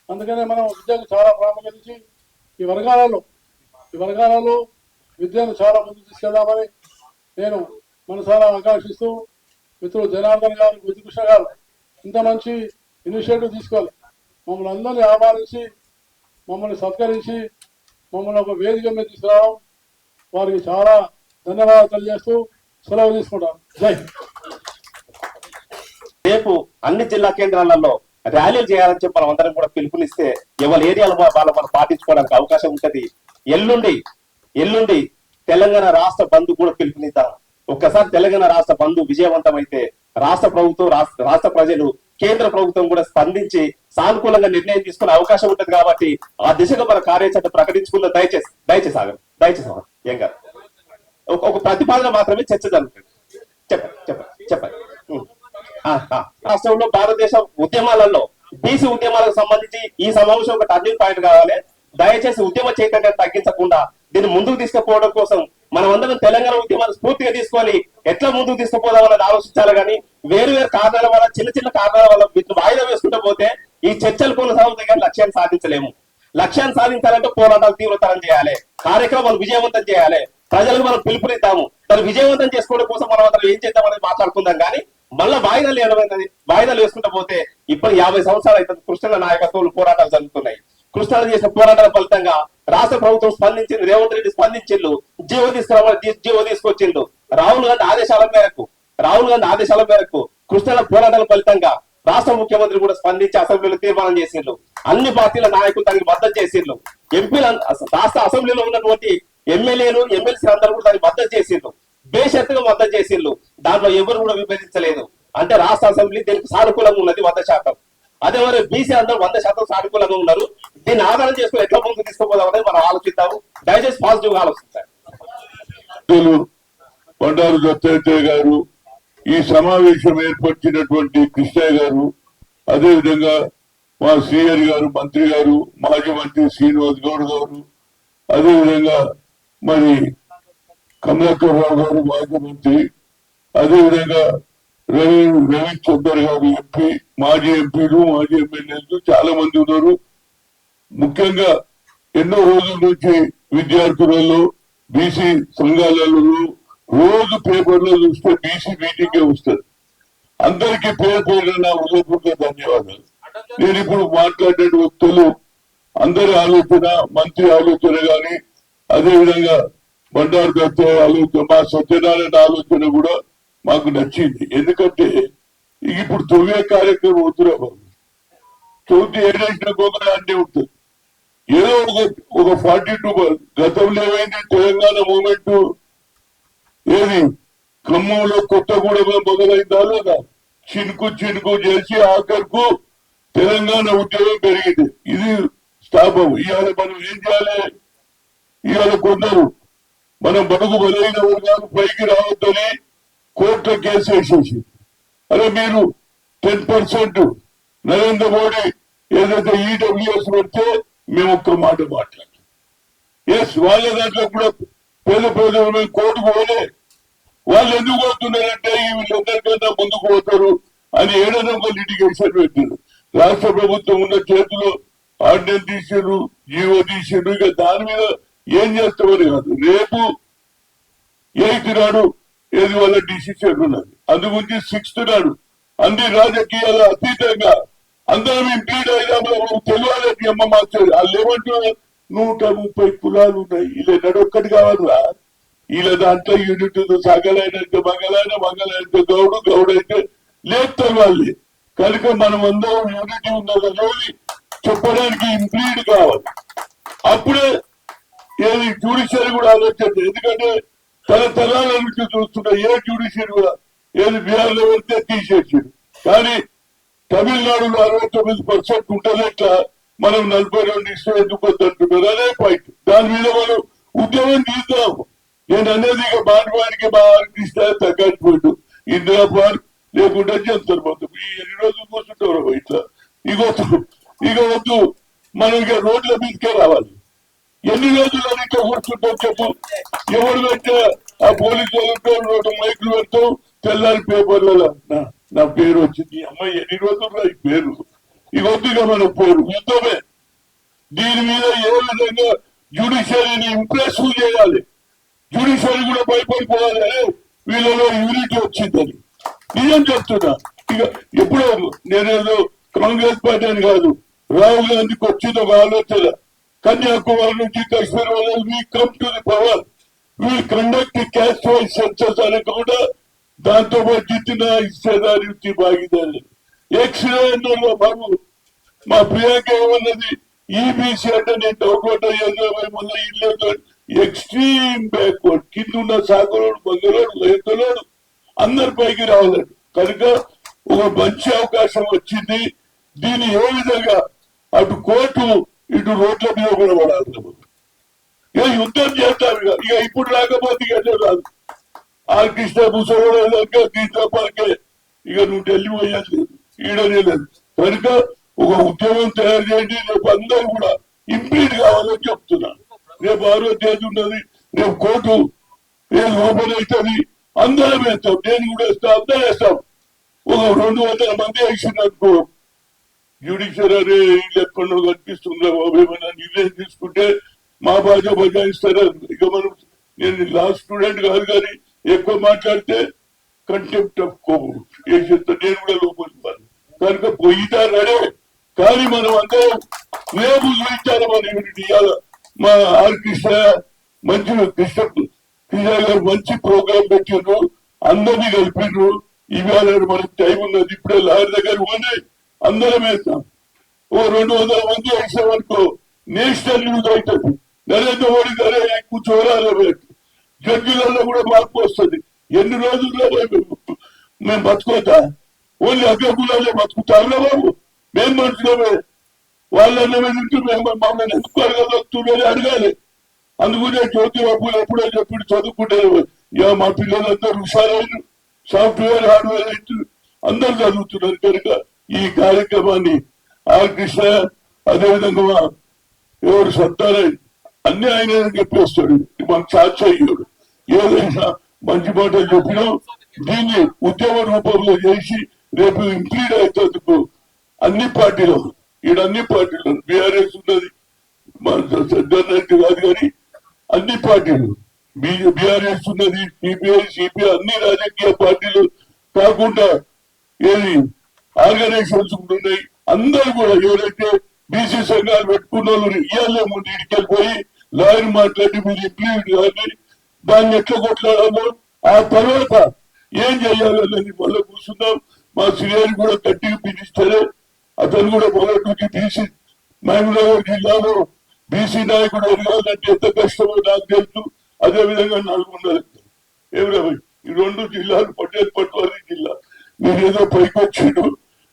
అందుకనే మనం విద్యకు చాలా ప్రాముఖ్యత ఇచ్చి ఈ వర్గాలలో విద్యను చాలా ముందుకు తీసుకెళ్దామని నేను మనసారా ఆకాంక్షిస్తూ, మిత్రులు జనార్దన్ గారు, గురుకృష్ణ గారు ఇంత మంచి ఇనిషియేటివ్ తీసుకోవాలి. మమ్మల్ని అందరినీ ఆహ్వానించి మమ్మల్ని సత్కరించి మమ్మల్ని ఒక వేదిక మీద తీసుకురావడం వారికి చాలా ధన్యవాదాలు తెలియజేస్తూ సెలవు తీసుకుంటాను. జై హింద్.
రేపు అన్ని జిల్లా కేంద్రాలలో ర్యాలీలు చేయాలని చెప్పి మనం అందరం కూడా పిలుపునిస్తే ఎవరి ఏరియాలో వాళ్ళు మనం పాటించుకోవడానికి అవకాశం ఉంటది. ఎల్లుండి తెలంగాణ రాష్ట్ర బంధు కూడా పిలుపునిద్దాం. ఒక్కసారి తెలంగాణ రాష్ట్ర బంధు విజయవంతమైతే రాష్ట్ర ప్రభుత్వం, రాష్ట్ర ప్రజలు, కేంద్ర ప్రభుత్వం కూడా స్పందించి సానుకూలంగా నిర్ణయం తీసుకునే అవకాశం ఉంటది. కాబట్టి ఆ దిశగా మన కార్యాచరణ ప్రకటించుకున్న దయచేసి ఆగం ఏం కాదు, ఒక ప్రతిపాదన మాత్రమే చర్చ జరుగుతుంది. చెప్పండి. రాష్ట్రంలో భారతదేశ ఉద్యమాలలో బీసీ ఉద్యమాలకు సంబంధించి ఈ సమావేశం ఒక టర్నింగ్ పాయింట్ కావాలి. దయచేసి ఉద్యమ చైతన్యం తగ్గించకుండా దీన్ని ముందుకు తీసుకుపోవడం కోసం మనం అందరం తెలంగాణ ఉద్యమాన్ని స్ఫూర్తిగా తీసుకొని ఎట్లా ముందుకు తీసుకుపోదామని ఆలోచించాలి. కానీ వేరు కారణాల వల్ల, చిన్న కారణాల వల్ల వాయిదా వేసుకుంటూ పోతే ఈ చర్చలు కొనసాగుతాయి కానీ లక్ష్యాన్ని సాధించలేము. లక్ష్యాన్ని సాధించాలంటే పోరాటాలు తీవ్రతరం చేయాలి, కార్యక్రమాలు విజయవంతం చేయాలి, ప్రజలకు మనం పిలుపునిద్దాము. దాన్ని విజయవంతం చేసుకోవడం కోసం మనం అందరం ఏం చేద్దామనేది మాట్లాడుకుందాం. కానీ మళ్ళా వాయిదాలు వేసుకుంటూ పోతే ఇప్పుడు 50 సంవత్సరాలు అయితే కృష్ణల నాయకత్వంలో పోరాటాలు జరుగుతున్నాయి. కృష్ణాలు చేసిన పోరాటాల ఫలితంగా రాష్ట్ర ప్రభుత్వం స్పందించింది, రేవంత్ రెడ్డి స్పందించిండు, జీవో తీసుకొచ్చిండు. రాహుల్ గాంధీ ఆదేశాల మేరకు కృష్ణల పోరాటాల ఫలితంగా రాష్ట్ర ముఖ్యమంత్రి కూడా స్పందించి అసెంబ్లీలో తీర్మానం చేసిండ్రు. అన్ని పార్టీల నాయకులు దానికి మద్దతు చేసిండ్రు. ఎంపీలు, రాష్ట్ర అసెంబ్లీలో ఉన్నటువంటి ఎమ్మెల్యేలు, ఎమ్మెల్సీ అందరూ కూడా దానికి మద్దతు చేసిండ్రు, బేషరతుగా మద్దతు చేసిండ్రు. దాంట్లో ఎవరు కూడా విభజించలేదు. అంటే రాష్ట్ర అసెంబ్లీ దీనికి సానుకూలంగా ఉన్నది 100%. అదే మరి బీసీ అందరూ 100% సానుకూలంగా ఉన్నారు. దీన్ని ఆధారం చేసుకుని ఎట్లా ముందుకు తీసుకుపోదాం అనేది మనం ఆలోచిద్దాం. దయచేసి పాజిటివ్ గా ఆలోచించాలి.
బండారు దత్తాత్రేయ గారు, ఈ సమావేశం ఏర్పరిచినటువంటి కృష్ణయ్య గారు, అదే విధంగా మా శ్రీహరి గారు, మంత్రి గారు, మాజీ మంత్రి శ్రీనివాస్ గౌడ్ గారు, అదే విధంగా మరి కమలాకర్రావు గారు మాజీ మంత్రి, అదే విధంగా రవిచందర్ గారు ఎంపీ, మాజీ ఎంపీలు, మాజీ ఎమ్మెల్యేలు చాలా మంది ఉన్నారు. ముఖ్యంగా ఎన్నో రోజుల నుంచి విద్యార్థులలో, బీసీ సంఘాలలో రోజు పేపర్లో చూస్తే బీసీ మీటింగే వస్తుంది. అందరికీ పేరు నా హృదయపూర్వక ధన్యవాదాలు. నేను ఇప్పుడు మాట్లాడే వ్యక్తులు అందరి ఆలోచన, మంత్రి ఆలోచన గాని, అదే విధంగా బండారు దత్తాత్రేయ ఆలోచన, మా సత్యనారాయణ ఆలోచన కూడా మాకు నచ్చింది. ఎందుకంటే ఇప్పుడు తొవ్వే కార్యక్రమం అవుతున్నా బాబు, చౌతి ఏడేసిన గోకలు అన్నీ ఉంటుంది. ఏదో ఒక 42 గతంలో ఏమైంది, తెలంగాణ మూమెంట్ ఏది ఖమ్మంలో కొత్తగూడెంలో మొదలైందా లేదా, చినుకు చేసి ఆఖరుకు తెలంగాణ ఉద్యమం పెరిగింది. ఇది స్టాప్. ఇవాళ మనం ఏం చేయాలి? ఇవాళ కొందరు మనం బడుగు బలైన వర్గాలు పైకి రావద్దని కోర్టులో కేసు వేసేసి, అరే మీరు 10% నరేంద్ర మోడీ ఏదైతే ఈడబ్ల్యూఎస్ పడితే మేము ఒక్క మాట మాట్లాడతాం. ఎస్, వాళ్ళ దాంట్లో కూడా పేద కోర్టుకు పోలే. వాళ్ళు ఎందుకు పోతున్నారంటే వీళ్ళందరికన్నా ముందుకు పోతారు అని ఏడైనా ఒక లిటిగేషన్ పెట్టారు. రాష్ట్ర ప్రభుత్వం ఉన్న చేతిలో ఆర్డినెన్స్ తీసారు, జీవో తీసారు. ఇక దాని మీద ఏం చేస్తామని కాదు. రేపు 8 నాడు ఏది వాళ్ళ డిసిషన్ ఉన్నది. అందు గురించి 6th నాడు అన్ని రాజకీయాల అతీతంగా అందరం ఇంప్లీడ్ అయినా తెలియాలని అమ్మ మార్చారు. వాళ్ళు ఏమంటున్నారు, 130 కులాలు ఉన్నాయి, ఇలా నడొక్కటి కావాలా, వీళ్ళ దాంట్లో యూనిట్ సగలైనంత మంగళైనంత గౌడు అయితే లేదు తెలవాలి. కనుక మనం అందరం యూనిటీ ఉన్నదని చెప్పడానికి ఇంప్లీడ్ కావాలి. అప్పుడే ఏది జ్యుడిషియరీ కూడా ఆలోచించండి. ఎందుకంటే తరాల నుంచి చూస్తున్న ఏ జ్యుడిషియరీ కూడా ఏది బీహార్లో వెళ్తే తీసేసాడు. కానీ తమిళనాడులో 69% ఉంటలేక మనం 42 ఇష్టం ఎందుకు వద్దంటున్నారు. అదే పాయింట్. దాని మీద మనం ఉద్యమం తీద్దాం. నేను అనేది ఇక బాటవాడికి బాగా తగ్గట్టు ఇందిరా పార్క్ లేకుండా చెప్తారు. మొత్తం ఈ ఎన్ని రోజులు కూర్చుంటారు ఇట్లా. ఇక వద్దు, మనం ఇక రోడ్ల మీదకే రావాలి. ఎన్ని రోజులు అని ఇట్లా కూర్చుంటాం చెప్పు. ఎవరు పెట్టా ఆ పోలీసు వాళ్ళు మైకులు పెడతాం, తెల్లారి పేపర్లలో నా పేరు వచ్చింది. అమ్మాయి ఎన్ని రోజులు ఈ పేరు. ఇక వద్దుగా మనం పేరు యుద్ధమే. దీని మీద ఏ విధంగా జ్యుడిషియరీని ఇంప్రెస్ చేయాలి. జ్యుడిషియరీ కూడా భయపడిపోవాలి, అరే వీళ్ళలో యూనిటీ వచ్చిందని. నిజం చెప్తున్నా. ఇక ఎప్పుడో నేనేదో కాంగ్రెస్ పార్టీ అని కాదు, రాహుల్ గాంధీకి వచ్చిన ఒక ఆలోచన, కన్యాకుమారి నుంచి కాశ్మీర్ వల్ల we come to the power, we conduct caste wise census అని కూడా దాంతో పాటు జిత్తిన హిస్సేదారి వృత్తి భాగీదారి ఎక్స్లో బాబు. మా ప్రియాంక ఏమన్నది, ఈబీసీ అంటే నేను డౌట్ పడ్డా ఇల్లు ఎక్స్ట్రీమ్ బ్యాక్వర్డ్, కింద ఉన్న సాగులోడు బంగళోడు రైతులోడు అందరి పైకి రావాలండి. కనుక ఒక మంచి అవకాశం వచ్చింది. దీన్ని ఏ విధంగా అటు కోర్టు ఇటు రోడ్ల మీద కూడా పడాలి. ఇక యుద్ధం చేస్తాం. ఇక ఇప్పుడు రాకపోతే ఇక రాదు. ఆర్ కృష్ణ ముసలి కృష్ణ పార్కే ఇక నువ్వు ఢిల్లీ పోయాలి, ఈడనే లేదు. కనుక ఒక ఉద్యమం తయారు చేయండి. రేపు అందరూ కూడా ఇంప్లీడ్ కావాలని చెప్తున్నాను. రేపు 6వ తేదీ ఉన్నది. రేపు కోర్టు ఏం ఓపెన్ అవుతుంది, అందరం వేస్తాం. నేను కూడా వేస్తాం, అందరం వేస్తాం. ఒక 200 మంది వేసిననుకో జ్యుడిషియరీ వీళ్ళు ఎక్కడో కనిపిస్తుందా బాబు, ఏమైనా నిర్ణయం తీసుకుంటే మా బాజ బజాయిస్తారా. ఇక మనం నేను లాస్ట్ స్టూడెంట్ కాదు, కానీ ఎక్కువ మాట్లాడితే కంటెంప్ట్ ఆఫ్ కోర్ట్ వేసేస్తా. నేను కూడా లోపలికి కనుక పోయితా రెడే. కానీ మనం అందరం రేపు చూపించాలి మన యూనిటీ. మా ఆర్ కృష్ణ మంచి కృష్ణ గారు మంచి ప్రోగ్రాం పెట్టిండ్రు, అందరినీ కలిపిండ్రు. ఇవాళ మనకు టైం ఉన్నది. ఇప్పుడే లారీ దగ్గర పోనీ అందరం వేస్తాం. ఓ 200 మంది వేసామనుకో నేషనల్ న్యూస్ అవుతుంది. నరేంద్ర మోడీ గారే ఎక్కువ చూడాలి. జడ్జిలలో కూడా మార్పు వస్తుంది. ఎన్ని రోజుల్లో మేము బతుకోతా, ఓన్లీ అగ్రకులాలే బతుకుతారులే బాబు. మేము మనుషులమే, వాళ్ళన్నమే తింటూ మేము మమ్మల్ని ఎందుకు అడగలుగుతుందని అడగాలి. అందుకునే జ్యోతి బాబులు ఎప్పుడో చెప్పి చదువుకుంటారు. మా పిల్లలందరూ హుషారైన సాఫ్ట్వేర్ హార్డ్వేర్ అయితే అందరూ చదువుతున్నారు. కనుక ఈ కార్యక్రమాన్ని ఆర్ కృష్ణ అదేవిధంగా ఎవరు సత్తారాయణ అన్ని ఆయన చెప్పేస్తాడు. మాకు సాధ్యయ్యాడు. ఏదైనా మంచి మాటలు చెప్పినాం. దీన్ని ఉద్యమ రూపంలో చేసి రేపు ఇంప్లీడ్ అవుతందుకు అన్ని పార్టీలు అన్ని పార్టీలు బీఆర్ఎస్ ఉన్నది, కాదు కానీ అన్ని పార్టీలు బీఆర్ఎస్ ఉన్నది, సిపిఐ అన్ని రాజకీయ పార్టీలు కాకుండా ఏది ఆర్గనైజేషన్స్ ఉన్నాయి. అందరూ కూడా ఎవరైతే బీసీ సంఘాలు పెట్టుకున్న వాళ్ళు ఇవాళ ముందు ఇడికెళ్ళిపోయి లాయర్ మాట్లాడి మీరు ఇంప్లిమెంట్ కానీ దాన్ని ఎట్లా కొట్లాడాలో ఆ తర్వాత ఏం చేయాలనేది మళ్ళీ కూర్చుందాం. మా శ్రీహరి కూడా గట్టిగా పిలిస్తారే. అతను కూడా మొదటి బీసీ మహబూబ్నగర్ జిల్లాలో బీసీ నాయకుడు ఎదగాలంటే ఎంత కష్టమో నాకు తెలుసు. అదేవిధంగా నల్గొండ ఎవరో ఈ 2 జిల్లాలు పట్టేది పట్టువారి జిల్లా. మీరు ఏదో పైకి వచ్చిండు,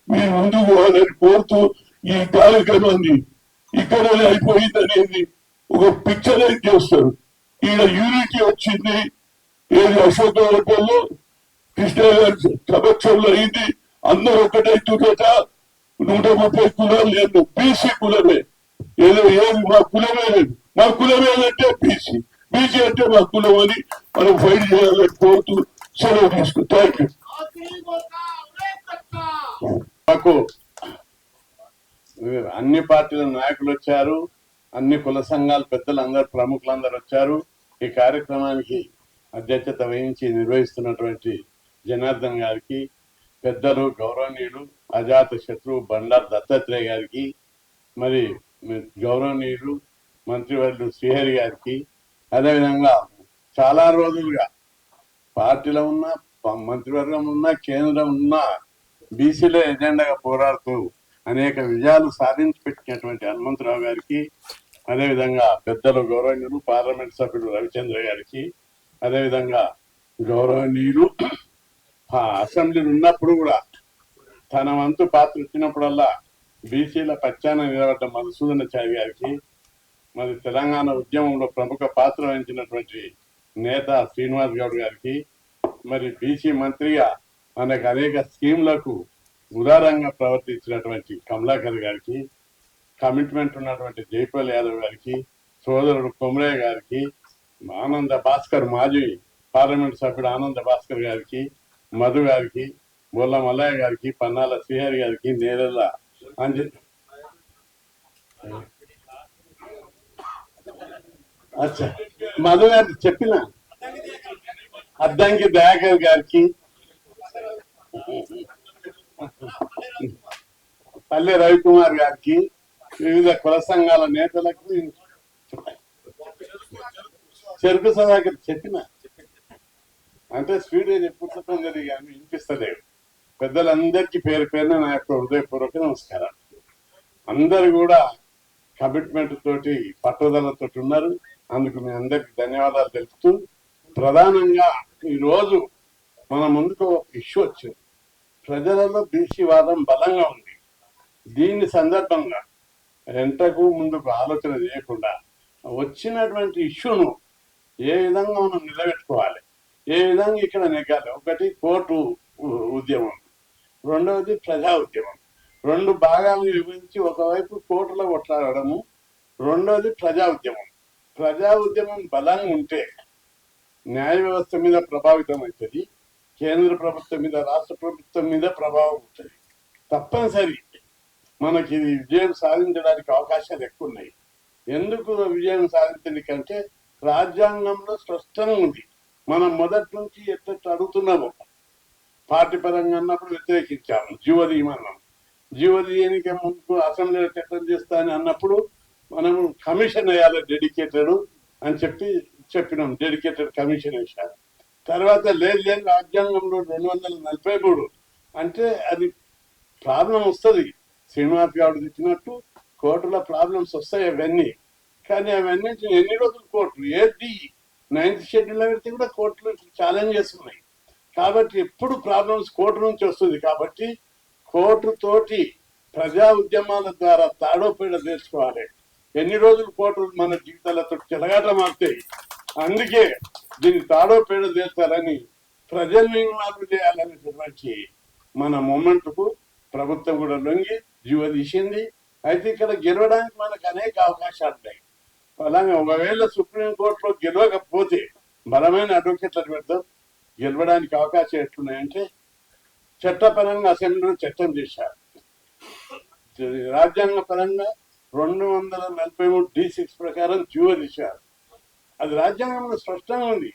మీరు ముందుకు పోవాలని కోరుతూ ఈ కార్యక్రమాన్ని ఇక్కడనే అయిపోయిందనేది ఒక పిక్చరైజ్ చేస్తారు. ఈయన యూనిటీ వచ్చింది ఏది అశోక వర్గంలో కృష్ణ గారి సమక్షంలో అయింది. అందరూ ఒకటైతున్నట. 130 కులాలు లేదు, బీసీ కులమే. ఏదో ఏది మా కులమే లేదు. మా కులమే అంటే బీసీ, బీసీ అంటే మా కులం అని మనం ఫైట్ చేయాలని కోరుతూ సెలవు తీసుకు. Thank you.
మాకు అన్ని పార్టీల నాయకులు వచ్చారు, అన్ని కుల సంఘాల పెద్దలు అందరు ప్రముఖులందరూ వచ్చారు. ఈ కార్యక్రమానికి అధ్యక్షత వహించి నిర్వహిస్తున్నటువంటి జనార్దన్ గారికి, పెద్దలు గౌరవనీయులు అజాత శత్రువు బండారు దత్తాత్రేయ గారికి, మరి గౌరవనీయులు మంత్రివర్యులు శ్రీహరి గారికి, అదేవిధంగా చాలా రోజులుగా పార్టీలో ఉన్న మంత్రివర్గం ఉన్న కేంద్రం ఉన్న బీసీలో ఎజెండాగా పోరాడుతూ అనేక విజయాలు సాధించి పెట్టినటువంటి హనుమంతరావు గారికి, అదేవిధంగా పెద్దలు గౌరవనీయులు పార్లమెంట్ సభ్యులు రవిచంద్ర గారికి, అదేవిధంగా గౌరవనీయులు అసెంబ్లీలు ఉన్నప్పుడు కూడా తన వంతు పాత్ర ఇచ్చినప్పుడల్లా బీసీల పచ్చాన నిలబడ్డ మధుసూదనాచారి గారికి, మరి తెలంగాణ ఉద్యమంలో ప్రముఖ పాత్ర వహించినటువంటి నేత శ్రీనివాస్ గౌడ్ గారికి, మరి బీసీ మంత్రిగా మనకు అనేక స్కీమ్లకు ఉదారంగా ప్రవర్తించినటువంటి కమలాకర్ గారికి, కమిట్మెంట్ ఉన్నటువంటి జైపాల్ యాదవ్ గారికి, సోదరుడు కొమరయ్య గారికి, ఆనంద భాస్కర్ మాజీ పార్లమెంట్ సభ్యుడు ఆనంద భాస్కర్ గారికి, మధు గారికి, బొల్ల మల్లయ్య గారికి, పన్నాల శ్రీహరి గారికి, నేరెళ్ళ అచ్చా మధు గారికి చెప్పిన అద్దంకి దయాకర్ గారికి, పల్లె రవికుమార్ గారికి, వివిధ కుల సంఘాల నేతలకు, చెరుకు సదాకర్ చెప్పిన అంటే స్పీడ్ చెప్పుకుంటాం కదా కానీ వినిపిస్తలేవు. పెద్దలందరికీ పేరు పేరున నా యొక్క హృదయపూర్వక నమస్కారం. అందరు కూడా కమిట్మెంట్ తోటి పట్టుదలతో ఉన్నారు. అందుకు మీ అందరికి ధన్యవాదాలు తెలుపుతూ, ప్రధానంగా ఈరోజు మన ముందుకు ఇష్యూ వచ్చింది. ప్రజలలో బీసీ వాదం బలంగా ఉంది. దీని సందర్భంగా ఎంతకు ముందుకు ఆలోచన చేయకుండా వచ్చినటువంటి ఇష్యూను ఏ విధంగా మనం నిలబెట్టుకోవాలి, ఏ విధంగా ఇక్కడ నెగ్గాలి. ఒకటి కోర్టు ఉద్యమం, రెండవది ప్రజా ఉద్యమం. రెండు భాగాలను విభజించి ఒకవైపు కోర్టులో కొట్లాడము, రెండవది ప్రజా ఉద్యమం. ప్రజా ఉద్యమం బలంగా ఉంటే న్యాయ వ్యవస్థ మీద ప్రభావితం అవుతుంది, కేంద్ర ప్రభుత్వం మీద రాష్ట్ర ప్రభుత్వం మీద ప్రభావం ఉంటుంది. తప్పనిసరి మనకి ఇది విజయం సాధించడానికి అవకాశాలు ఎక్కువ ఉన్నాయి. ఎందుకు విజయం సాధించడానికంటే రాజ్యాంగంలో స్పష్టంగా ఉంది. మనం మొదటి నుంచి ఎట్లా అడుగుతున్నామో, పార్టీ పరంగా అన్నప్పుడు వ్యతిరేకించాము, జీవోదీయమన్నాం. జీవోదీయానికి ముందుకు అసెంబ్లీలో చట్టం చేస్తా అని అన్నప్పుడు మనము కమిషన్ వేయాలి డెడికేటెడ్ అని చెప్పినాం. డెడికేటెడ్ కమిషన్ వేశారు. తర్వాత లేదు రాజ్యాంగంలో 243 అంటే అది ప్రాబ్లం వస్తుంది. శ్రీనివాస్ గౌడ్ తెచ్చినట్టు కోర్టులో ప్రాబ్లమ్స్ వస్తాయి అవన్నీ. కానీ అవన్నీ ఎన్ని రోజులు కోర్టులు ఏది 9th షెడ్యూల్లో పెడితే కూడా కోర్టులు ఛాలెంజ్ చేస్తున్నాయి. కాబట్టి ఎప్పుడు ప్రాబ్లమ్స్ కోర్టు నుంచి వస్తుంది. కాబట్టి కోర్టు తోటి ప్రజా ఉద్యమాల ద్వారా తాడోపేడ తెలుసుకోవాలి. ఎన్ని రోజులు కోర్టులు మన జీవితాలతో చెలగాట మారుతాయి. అందుకే దీన్ని తాడోపేడ చేస్తారని ప్రజల్ని ఇన్వాల్వ్ చేయాలనేటువంటి మన మూమెంట్కు ప్రభుత్వం కూడా లొంగి జీవో తీసింది. అయితే ఇక్కడ గెలవడానికి మనకు అనేక అవకాశాలు ఉన్నాయి. అలాగే ఒకవేళ సుప్రీంకోర్టులో గెలవకపోతే బలమైన అడ్వకేట్లను పెడతాం. గెలవడానికి అవకాశం ఎట్లున్నాయంటే చట్టపరంగా అసెంబ్లీలో చట్టం చేశారు. రాజ్యాంగ పరంగా 243D6 ప్రకారం జీవో తీశారు. అది రాజ్యాంగంలో స్పష్టంగా ఉంది.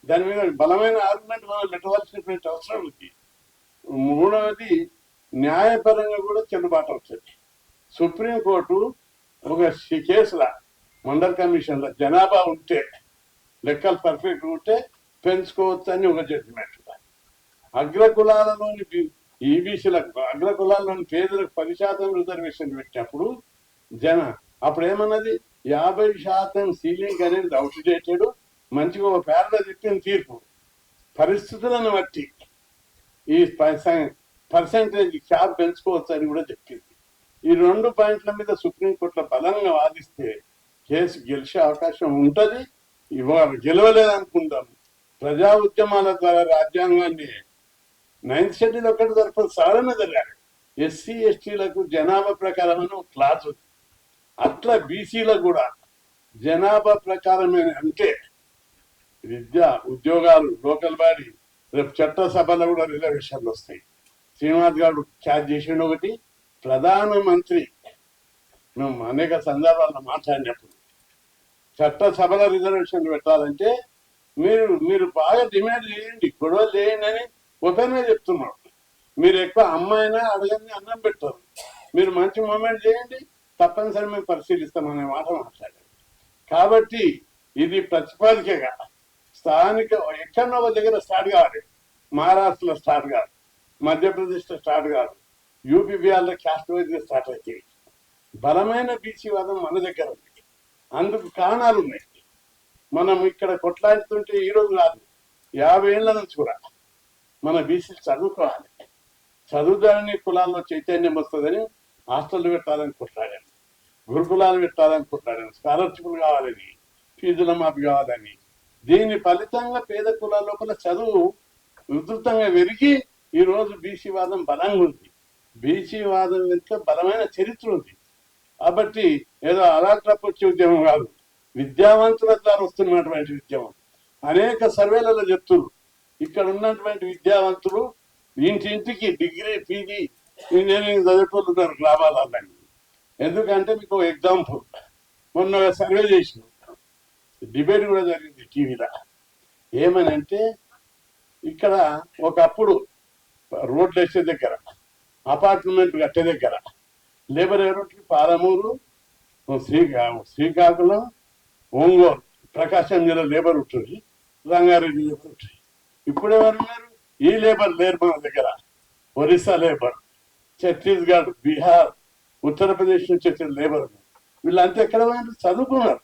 దాని మీద బలమైన ఆర్గ్యుమెంట్ మనం పెట్టవలసినటువంటి అవసరం ఉంది. మూడవది న్యాయపరంగా కూడా చెల్లుబాటు అవుతుంది. సుప్రీంకోర్టు ఒక కేసుల మండల్ కమిషన్ల జనాభా ఉంటే, లెక్కలు పర్ఫెక్ట్ ఉంటే పెంచుకోవచ్చు అని ఒక జడ్జిమెంట్. అగ్రకులాలలోని ఈబీసీలకు, అగ్రకులాల్లోని పేదలకు 10% రిజర్వేషన్ పెట్టినప్పుడు అప్పుడు ఏమన్నది 50% సీలింగ్ అనేది అవుట్డేటెడ్. మంచిగా ఒక పేరలో చెప్పిన తీర్పు పరిస్థితులను బట్టి ఈ పర్సెంటేజ్ క్యాప్ పెంచుకోవచ్చు అని కూడా చెప్పింది. ఈ 2 పాయింట్ల మీద సుప్రీంకోర్టులో బలంగా వాదిస్తే కేసు గెలిచే అవకాశం ఉంటుంది. ఇవాళ గెలవలేదనుకుందాం. ప్రజా ఉద్యమాల ద్వారా రాజ్యాంగాన్ని 9th షెడ్యూల్ ఒకటి తరఫు సవరణ జరగాలి. ఎస్సీ ఎస్టీలకు జనాభా ప్రకారం క్లాస్ ఉంది. అట్లా బీసీలకు కూడా జనాభా ప్రకారమే. అంటే విద్య, ఉద్యోగాలు, లోకల్ బాడీ, రేపు చట్టసభలో కూడా రిజర్వేషన్లు వస్తాయి. శ్రీనివాస్ గారు క్యాచ్ చేసిండు. ఒకటి ప్రధానమంత్రి మేము అనేక సందర్భాల్లో మాట్లాడినప్పుడు చట్టసభలో రిజర్వేషన్లు పెట్టాలంటే మీరు బాగా డిమాండ్ చేయండి, గొడవలు చేయండి అని ఓపెన్గా చెప్తున్నాం. మీరు ఎక్కువ అమ్మాయినా అడగండి, అన్నం పెట్టారు. మీరు మంచి మూమెంట్ చేయండి, తప్పనిసరి మేము పరిశీలిస్తామనే మాట మాట్లాడారు. కాబట్టి ఇది ప్రతిపాదికగా స్థానిక ఎక్కడో ఒక దగ్గర స్టార్ట్ కావాలి. మహారాష్ట్రలో స్టార్ట్ కాదు, మధ్యప్రదేశ్లో స్టార్ట్ కాదు, యూపీ బిహార్లో క్యాస్ట్ వైజ్గా స్టార్ట్ అవుతాయి. బలమైన బీసీ వాదం మన దగ్గర ఉంది. అందుకు కారణాలు ఉన్నాయి. మనం ఇక్కడ కొట్లాడుతుంటే ఈరోజు కాదు, 50 ఏళ్ల నుంచి కూడా మన బీసీలు చదువుకోవాలి. చదువుదారని కులాల్లో చైతన్యం వస్తుందని హాస్టల్ పెట్టాలని కొట్లాడాను, గురుకులాలు పెట్టాలని కొట్లాడాను, స్కాలర్షిప్లు కావాలని, ఫీజుల మాఫీ కావాలని. దీని ఫలితంగా పేద కులాల లోపల చదువు విస్తృతంగా పెరిగి ఈరోజు బీసీ వాదం బలంగా ఉంది. బీసీ వాదం వెనుక బలమైన చరిత్ర ఉంది. కాబట్టి ఏదో అలాంటి వచ్చే ఉద్యమం కాదు, విద్యావంతుల ద్వారా వస్తున్నటువంటి ఉద్యమం. అనేక సర్వేలలో చెప్తున్నారు, ఇక్కడ ఉన్నటువంటి విద్యావంతులు ఇంటింటికి డిగ్రీ, పీజీ, ఇంజనీరింగ్ చదివేటోళ్ళు ఉన్నారు గ్రామాలలో. ఎందుకంటే మీకు ఎగ్జాంపుల్, మొన్న సర్వే చేసిన డిబేట్ కూడా జరిగింది టీవీలో. ఏమని అంటే, ఇక్కడ ఒకప్పుడు రోడ్లు వేసే దగ్గర, అపార్ట్మెంట్ కట్టే దగ్గర లేబర్ ఎవరికి పాలమూరు, శ్రీకాకుళం, ఒంగోలు, ప్రకాశం జిల్లా లేబర్ ఉంటుంది, రంగారెడ్డి లేబర్ ఉంటుంది. ఇప్పుడు ఎవరున్నారు? ఈ లేబర్ లేరు మన దగ్గర. ఒరిస్సా లేబర్, ఛత్తీస్గఢ్, బీహార్, ఉత్తరప్రదేశ్ నుంచి వచ్చిన లేబర్. వీళ్ళంతా ఎక్కడ పోయినారు? చదువుకున్నారు.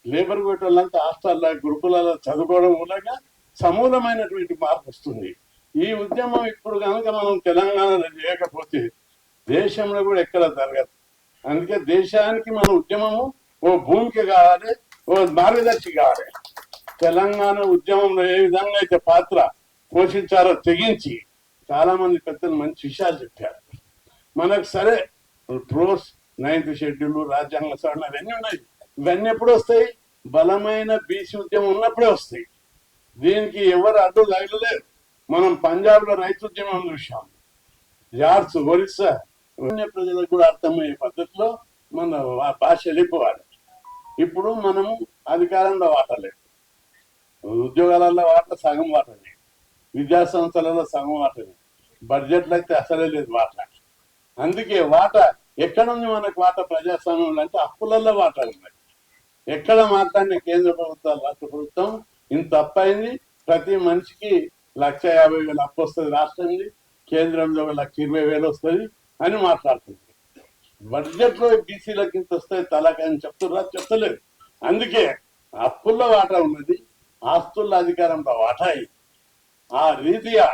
లేబర్ కొట్టే వాళ్ళంతా హాస్టల్లో, గురుకులాల్లో చదువుకోవడం మూలంగా సమూలమైనటువంటి మార్పు వస్తుంది. ఈ ఉద్యమం ఇప్పుడు కనుక మనం తెలంగాణలో చేయకపోతే దేశంలో కూడా ఎక్కడ జరగదు. అందుకే దేశానికి మన ఉద్యమము ఓ భూమిక కావాలి, ఓ మార్గదర్శి కావాలి. తెలంగాణ ఉద్యమంలో ఏ విధంగా అయితే పాత్ర పోషించారో తెగించి చాలా మంది పెద్దలు మంచి విషయాలు చెప్పారు. మనకు సరే ట్రోస్, 9th షెడ్యూల్, రాజ్యాంగ సవరణ అవన్నీ ఉన్నాయి. ఇవన్నీ ఎప్పుడు వస్తాయి? బలమైన బీసీ ఉద్యమం ఉన్నప్పుడే వస్తాయి. దీనికి ఎవరు అడ్డు తగలలేరు. మనం పంజాబ్ లో రైతు ఉద్యమం చూసాం, జార్స్, ఒరిస్సా. ప్రజలకు కూడా అర్థమయ్యే పద్ధతిలో మన భాష వెళ్ళిపోవాలి. ఇప్పుడు మనము అధికారంలో వాటలేదు, ఉద్యోగాలలో వాట సగం వాటనే, విద్యా సంస్థలలో సగం వాటనే, బడ్జెట్లు అయితే అసలే లేదు వాట. అందుకే వాట ఎక్కడుంది మనకు? వాట ప్రజాస్వామ్యంలో అంటే అప్పులలో వాట ఉన్నాయి. ఎక్కడ మాట్లాడిన కేంద్ర ప్రభుత్వాలు, రాష్ట్ర ప్రభుత్వం ఇంత తప్పైంది, ప్రతి మనిషికి 1,50,000 అప్పు వస్తుంది రాష్ట్రానికి, కేంద్రంలో 1,20,000 వస్తుంది అని మాట్లాడుతుంది. బడ్జెట్ లో బీసీలకు ఇంత వస్తాయి తలకని చెప్తున్నారు, చెప్తలేదు. అందుకే అప్పుల్లో వాటా ఉన్నది, ఆస్తుల్లో అధికారంలో వాటా. ఆ రీతిగా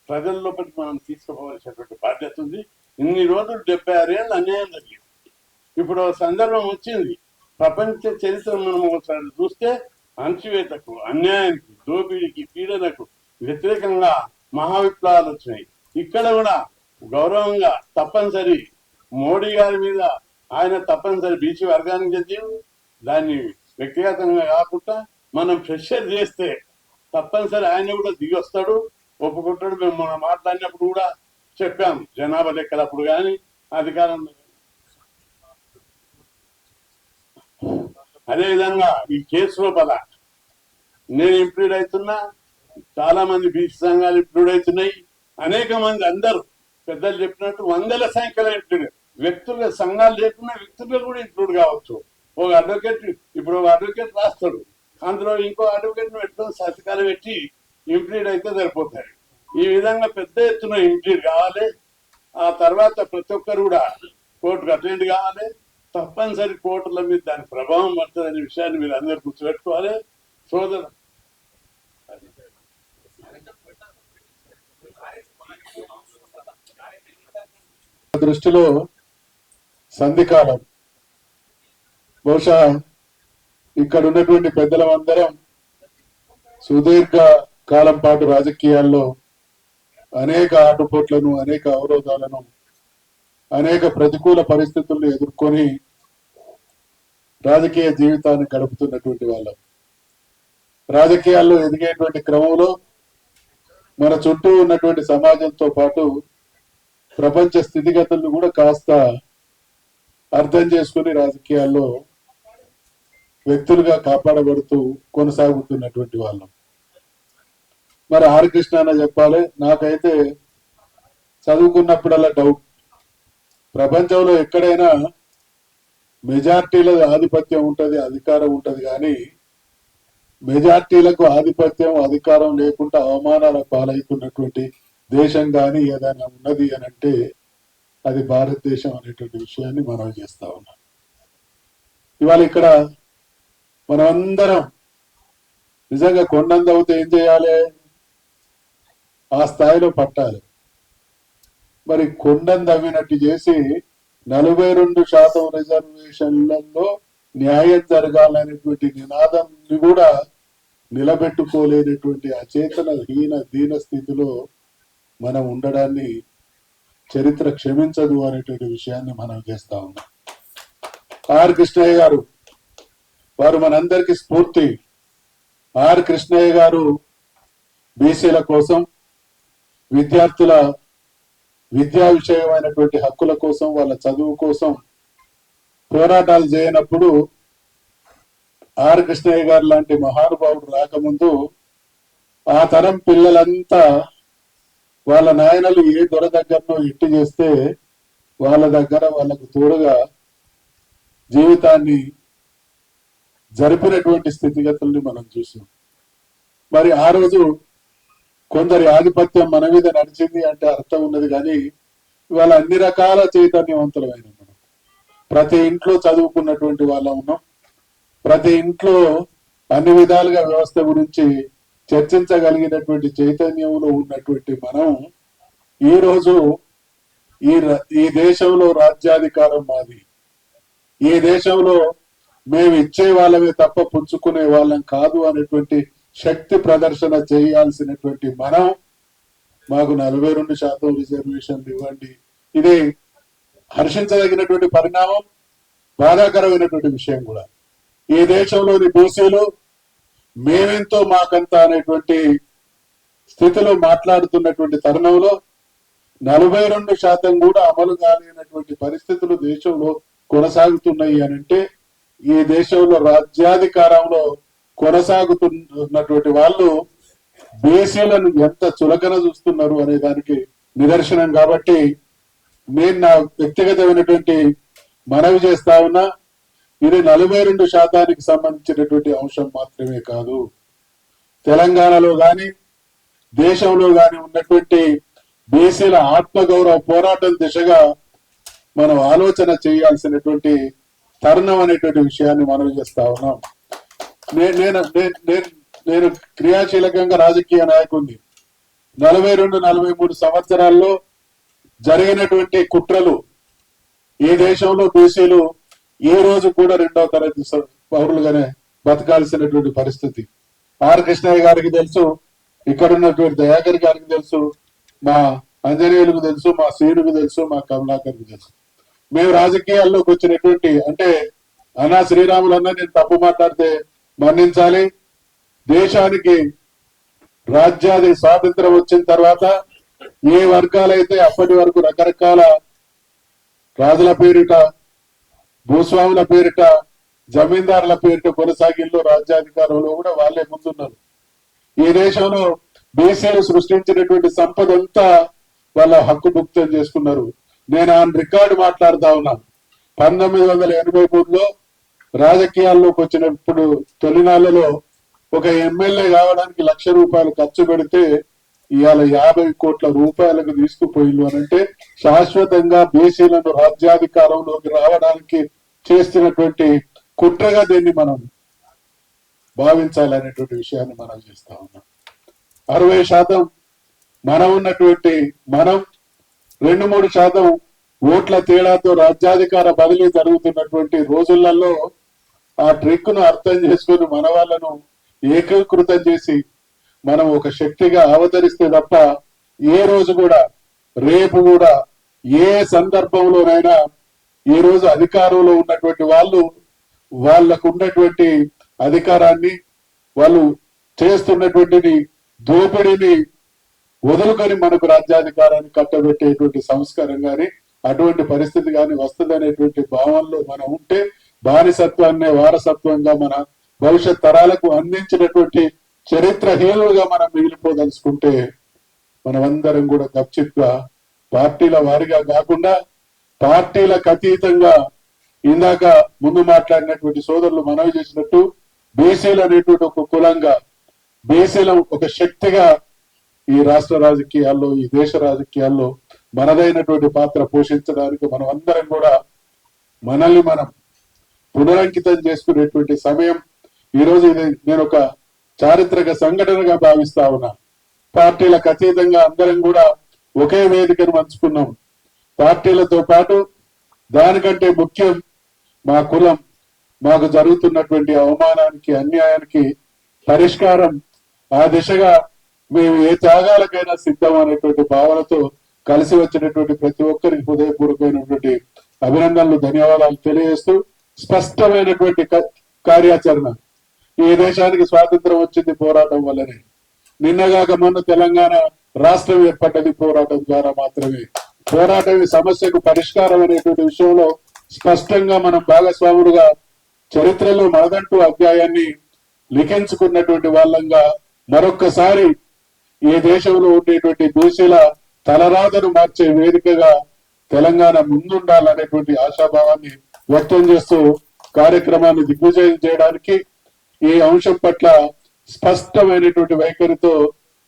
ప్రజల లోపలికి మనం తీసుకుపోవాల్సినటువంటి బాధ్యత ఉంది. ఇన్ని రోజులు 76 ఏళ్ళు అన్యాయం జరిగింది. ఇప్పుడు సందర్భం వచ్చింది. ప్రపంచ చరిత్ర మనం ఒకసారి చూస్తే అణచివేతకు, అన్యాయానికి, దోపిడీకి, పీడనకు వ్యతిరేకంగా మహావిప్లవాలు వచ్చినాయి. ఇక్కడ కూడా గౌరవంగా తప్పనిసరి మోడీ గారి మీద ఆయన తప్పనిసరి బీసీ వర్గానికి చెంది దాన్ని వ్యక్తిగతంగా కాకుండా మనం ప్రెషర్ చేస్తే తప్పనిసరి ఆయన కూడా దిగి వస్తాడు, ఒప్పుకుంటాడు. మేము మనం మాట్లాడినప్పుడు కూడా చెప్పాం, జనాభా లెక్కలప్పుడు కానీ అధికారంలో. అదేవిధంగా ఈ కేసు లోపల నేను ఇంప్లూడ్ అవుతున్నా, చాలా మంది బీసీ సంఘాలు ఇంప్లూడ్ అవుతున్నాయి, అనేక మంది అందరూ పెద్దలు చెప్పినట్టు వందల సంఖ్యలో ఇంప్లూడ్, వ్యక్తులుగా సంఘాలు లేకుండా వ్యక్తులుగా కూడా ఇంప్లూడ్ కావచ్చు. ఒక అడ్వకేట్, ఇప్పుడు ఒక అడ్వకేట్ రాస్తాడు, అందులో ఇంకో అడ్వకేట్ పెట్టుకొని సంతకాలు పెట్టి ఇంప్లీడ్ అయితే సరిపోతాయి. ఈ విధంగా పెద్ద ఎత్తున ఇంప్లీడ్ కావాలి. ఆ తర్వాత ప్రతి ఒక్కరు కూడా కోర్టుకు అటెండ్ కావాలి. తప్పనిసరి కోర్టుల మీద దాని ప్రభావం పడుతుందనే విషయాన్ని మీరు అందరూ గుర్తుపెట్టుకోవాలి. సోదరు
దృష్టిలో సంధికాలం, బహుశా ఇక్కడ ఉన్నటువంటి పెద్దలందరం సుదీర్ఘ కాలం పాటు రాజకీయాల్లో అనేక ఆటుపోట్లను, అనేక అవరోధాలను, అనేక ప్రతికూల పరిస్థితులను ఎదుర్కొని రాజకీయ జీవితాన్ని గడుపుతున్నటువంటి వాళ్ళం. రాజకీయాల్లో ఎదిగేటువంటి క్రమంలో మన చుట్టూ ఉన్నటువంటి సమాజంతో పాటు ప్రపంచ స్థితిగతులను కూడా కాస్త అర్థం చేసుకుని రాజకీయాల్లో వ్యక్తులుగా కాపాడబడుతూ కొనసాగుతున్నటువంటి వాళ్ళం. మరి ఆర్ కృష్ణ అన్న చెప్పాలి, నాకైతే చదువుకున్నప్పుడల్లా డౌట్, ప్రపంచంలో ఎక్కడైనా మెజార్టీల ఆధిపత్యం ఉంటది, అధికారం ఉంటది, కానీ మెజార్టీలకు ఆధిపత్యం అధికారం లేకుండా అవమానాలకు పాలవుతున్నటువంటి దేశం కానీ ఏదైనా ఉన్నది అని అంటే అది భారతదేశం అనేటువంటి విషయాన్ని మనం చేస్తా ఉన్నాం. ఇవాళ ఇక్కడ మనమందరం నిజంగా కొండంత అవుతే ఏం చేయాలి, ఆ స్థాయిలో పట్టాలి. మరి కొండను తవ్వినట్టు చేసి 42% రిజర్వేషన్లలో న్యాయం జరగాలనేటువంటి నినాదాన్ని కూడా నిలబెట్టుకోలేనటువంటి అచేతన దీన స్థితిలో మనం ఉండడాన్ని చరిత్ర క్షమించదు అనేటువంటి విషయాన్ని మనం చేస్తా ఉన్నాం. ఆర్ కృష్ణయ్య గారు వారు మనందరికీ స్ఫూర్తి. ఆర్ కృష్ణయ్య గారు బీసీల కోసం, విద్యార్థుల విద్యా విషయమైనటువంటి హక్కుల కోసం, వాళ్ళ చదువు కోసం పోరాటాలు చేయనప్పుడు ఆర్ కృష్ణయ్య గారు లాంటి మహానుభావుడు రాకముందు ఆ తరం పిల్లలంతా వాళ్ళ నాయనలు ఏ దొర దగ్గరనో ఇట్టు చేస్తే వాళ్ళ దగ్గర వాళ్ళకు తోడుగా జీవితాన్ని జరిపినటువంటి స్థితిగతుల్ని మనం చూసాం. మరి ఆ రోజు కొందరి ఆధిపత్యం మన మీద నడిచింది అంటే అర్థం ఉన్నది, కానీ ఇవాళ అన్ని రకాల చైతన్యవంతులమైన మనం ప్రతి ఇంట్లో చదువుకున్నటువంటి వాళ్ళ ఉన్నాం. ప్రతి ఇంట్లో అన్ని విధాలుగా వ్యవస్థ గురించి చర్చించగలిగినటువంటి చైతన్యంలో ఉన్నటువంటి మనం ఈ రోజు ఈ దేశంలో రాజ్యాధికారం మాది, ఈ దేశంలో మేము ఇచ్చే వాళ్ళమే తప్ప పుంజుకునే వాళ్ళం కాదు అనేటువంటి శక్తి ప్రదర్శన చేయాల్సినటువంటి మనం మాకు 42% రిజర్వేషన్లు ఇవ్వండి. ఇది హర్షించదగినటువంటి పరిణామం, బాధాకరమైనటువంటి విషయం కూడా. ఈ దేశంలోని బీసీలు మేమెంతో మాకంత అనేటువంటి స్థితిలో మాట్లాడుతున్నటువంటి తరుణంలో 42% కూడా అమలు కాలేనటువంటి పరిస్థితులు దేశంలో కొనసాగుతున్నాయి అని అంటే ఈ దేశంలో రాజ్యాధికారంలో కొనసాగుతున్నటువంటి వాళ్ళు బీసీలను ఎంత చులకన చూస్తున్నారు అనే దానికి నిదర్శనం. కాబట్టి నేను నా వ్యక్తిగతమైనటువంటి మనవి చేస్తా ఉన్నా, ఇది 42% సంబంధించినటువంటి అంశం మాత్రమే కాదు, తెలంగాణలో గాని దేశంలో గాని ఉన్నటువంటి బీసీల ఆత్మగౌరవ పోరాటం దిశగా మనం ఆలోచన చేయాల్సినటువంటి తరుణం అనేటువంటి విషయాన్ని మనం చేస్తా ఉన్నాం. నేను క్రియాశీలకంగా రాజకీయ నాయకుడిని. 42-43 సంవత్సరాల్లో జరిగినటువంటి కుట్రలు ఈ దేశంలో బీసీలు ఏ రోజు కూడా 2వ తరగతి పౌరులుగానే బతకాల్సినటువంటి పరిస్థితి. ఆర్ కృష్ణయ్య గారికి తెలుసు, ఇక్కడ ఉన్నటువంటి దయాకర్ గారికి తెలుసు, మా అంజనేయులకు తెలుసు, మా శ్రీనుకు తెలుసు, మా కమలాకర్కి తెలుసు. మేము రాజకీయాల్లోకి వచ్చినటువంటి అంటే అన్నా శ్రీరాములు అన్న నేను తప్పు మాట్లాడితే మన్నించాలి. దేశానికి రాజ్యాది స్వాతంత్రం వచ్చిన తర్వాత ఏ వర్గాలైతే అప్పటి వరకు రకరకాల రాజుల పేరిట, భూస్వాముల పేరిట, జమీందారుల పేరిట కొనసాగిల్లో రాజ్యాధికారంలో కూడా వాళ్ళే ముందున్నారు. ఈ దేశంలో బీసీలు సృష్టించినటువంటి సంపద అంతా వాళ్ళ హక్కు భుక్తం చేసుకున్నారు. నేను ఆ రికార్డు మాట్లాడుతా ఉన్నాను. 1983లో రాజకీయాల్లోకి వచ్చినప్పుడు తొలినాళ్లలో ఒక ఎమ్మెల్యే కావడానికి ₹1,00,000 ఖర్చు పెడితే ఇవాళ 50 కోట్ల రూపాయలకు తీసుకుపోయిల్లు అని అంటే శాశ్వతంగా బీసీలను రాజ్యాధికారంలోకి రావడానికి చేస్తున్నటువంటి కుట్రగా దీన్ని మనం భావించాలనేటువంటి విషయాన్ని మనం చేస్తా ఉన్నాం. 60% మనం ఉన్నటువంటి మనం 2-3% ఓట్ల తేడాతో రాజ్యాధికార బదిలీ జరుగుతున్నటువంటి రోజులలో ఆ ట్రిక్ ను అర్థం చేసుకుని మన వాళ్ళను ఏకీకృతం చేసి మనం ఒక శక్తిగా అవతరిస్తే తప్ప ఏ రోజు కూడా రేపు కూడా ఏ సందర్భంలోనైనా ఈ రోజు అధికారంలో ఉన్నటువంటి వాళ్ళు వాళ్ళకు ఉన్నటువంటి అధికారాన్ని, వాళ్ళు చేస్తున్నటువంటి దోపిడీని వదులుకొని మనకు రాజ్యాధికారాన్ని కట్టబెట్టేటువంటి సంస్కారం కానీ అటువంటి పరిస్థితి కానీ వస్తుంది అనేటువంటి భావనలో మనం ఉంటే బానిసత్వాన్ని వారసత్వంగా మన భవిష్యత్ తరాలకు అందించినటువంటి చరిత్రహీనులుగా మనం మిగిలిపోదలుచుకుంటే మనమందరం కూడా గప్చిప్గా పార్టీల వారిగా కాకుండా పార్టీలకు అతీతంగా ఇందాక ముందు మాట్లాడినటువంటి సోదరులు మనవి చేసినట్టు బీసీలు అనేటువంటి ఒక కులంగా బీసీల ఒక శక్తిగా ఈ రాష్ట్ర రాజకీయాల్లో ఈ దేశ రాజకీయాల్లో మనదైనటువంటి పాత్ర పోషించడానికి మనం అందరం కూడా మనల్ని మనం పునరంకితం చేసుకునేటువంటి సమయం ఈరోజు ఇది నేను ఒక చారిత్రక సంఘటనగా భావిస్తా ఉన్నా. పార్టీలకు అతీతంగా అందరం కూడా ఒకే వేదికను పంచుకున్నాం. పార్టీలతో పాటు దానికంటే ముఖ్యం మా కులం మాకు జరుగుతున్నటువంటి అవమానానికి అన్యాయానికి పరిష్కారం ఆ దిశగా మేము ఏ త్యాగాలకైనా సిద్ధం అనేటువంటి భావనతో కలిసి వచ్చినటువంటి ప్రతి ఒక్కరికి హృదయపూర్వకమైనటువంటి అభినందనలు ధన్యవాదాలు తెలియజేస్తూ స్పష్టమైనటువంటి కార్యాచరణ. ఈ దేశానికి స్వాతంత్రం వచ్చింది పోరాటం వల్లనే. నిన్నగాక మొన్న తెలంగాణ రాష్ట్రం ఏర్పడ్డది పోరాటం ద్వారా మాత్రమే. పోరాటం సమస్యకు పరిష్కారం అనేటువంటి విషయంలో స్పష్టంగా మనం భాగస్వాములుగా చరిత్రలో మనదంటూ అధ్యాయాన్ని లిఖించుకున్నటువంటి వాళ్ళంగా మరొక్కసారి ఈ దేశంలో ఉండేటువంటి బీసీల తలరాతను మార్చే వేదికగా తెలంగాణ ముందుండాలనేటువంటి ఆశాభావాన్ని వ్యక్తం చేస్తూ కార్యక్రమాన్ని దిగ్విజయం చేయడానికి ఈ అంశం పట్ల స్పష్టమైనటువంటి వైఖరితో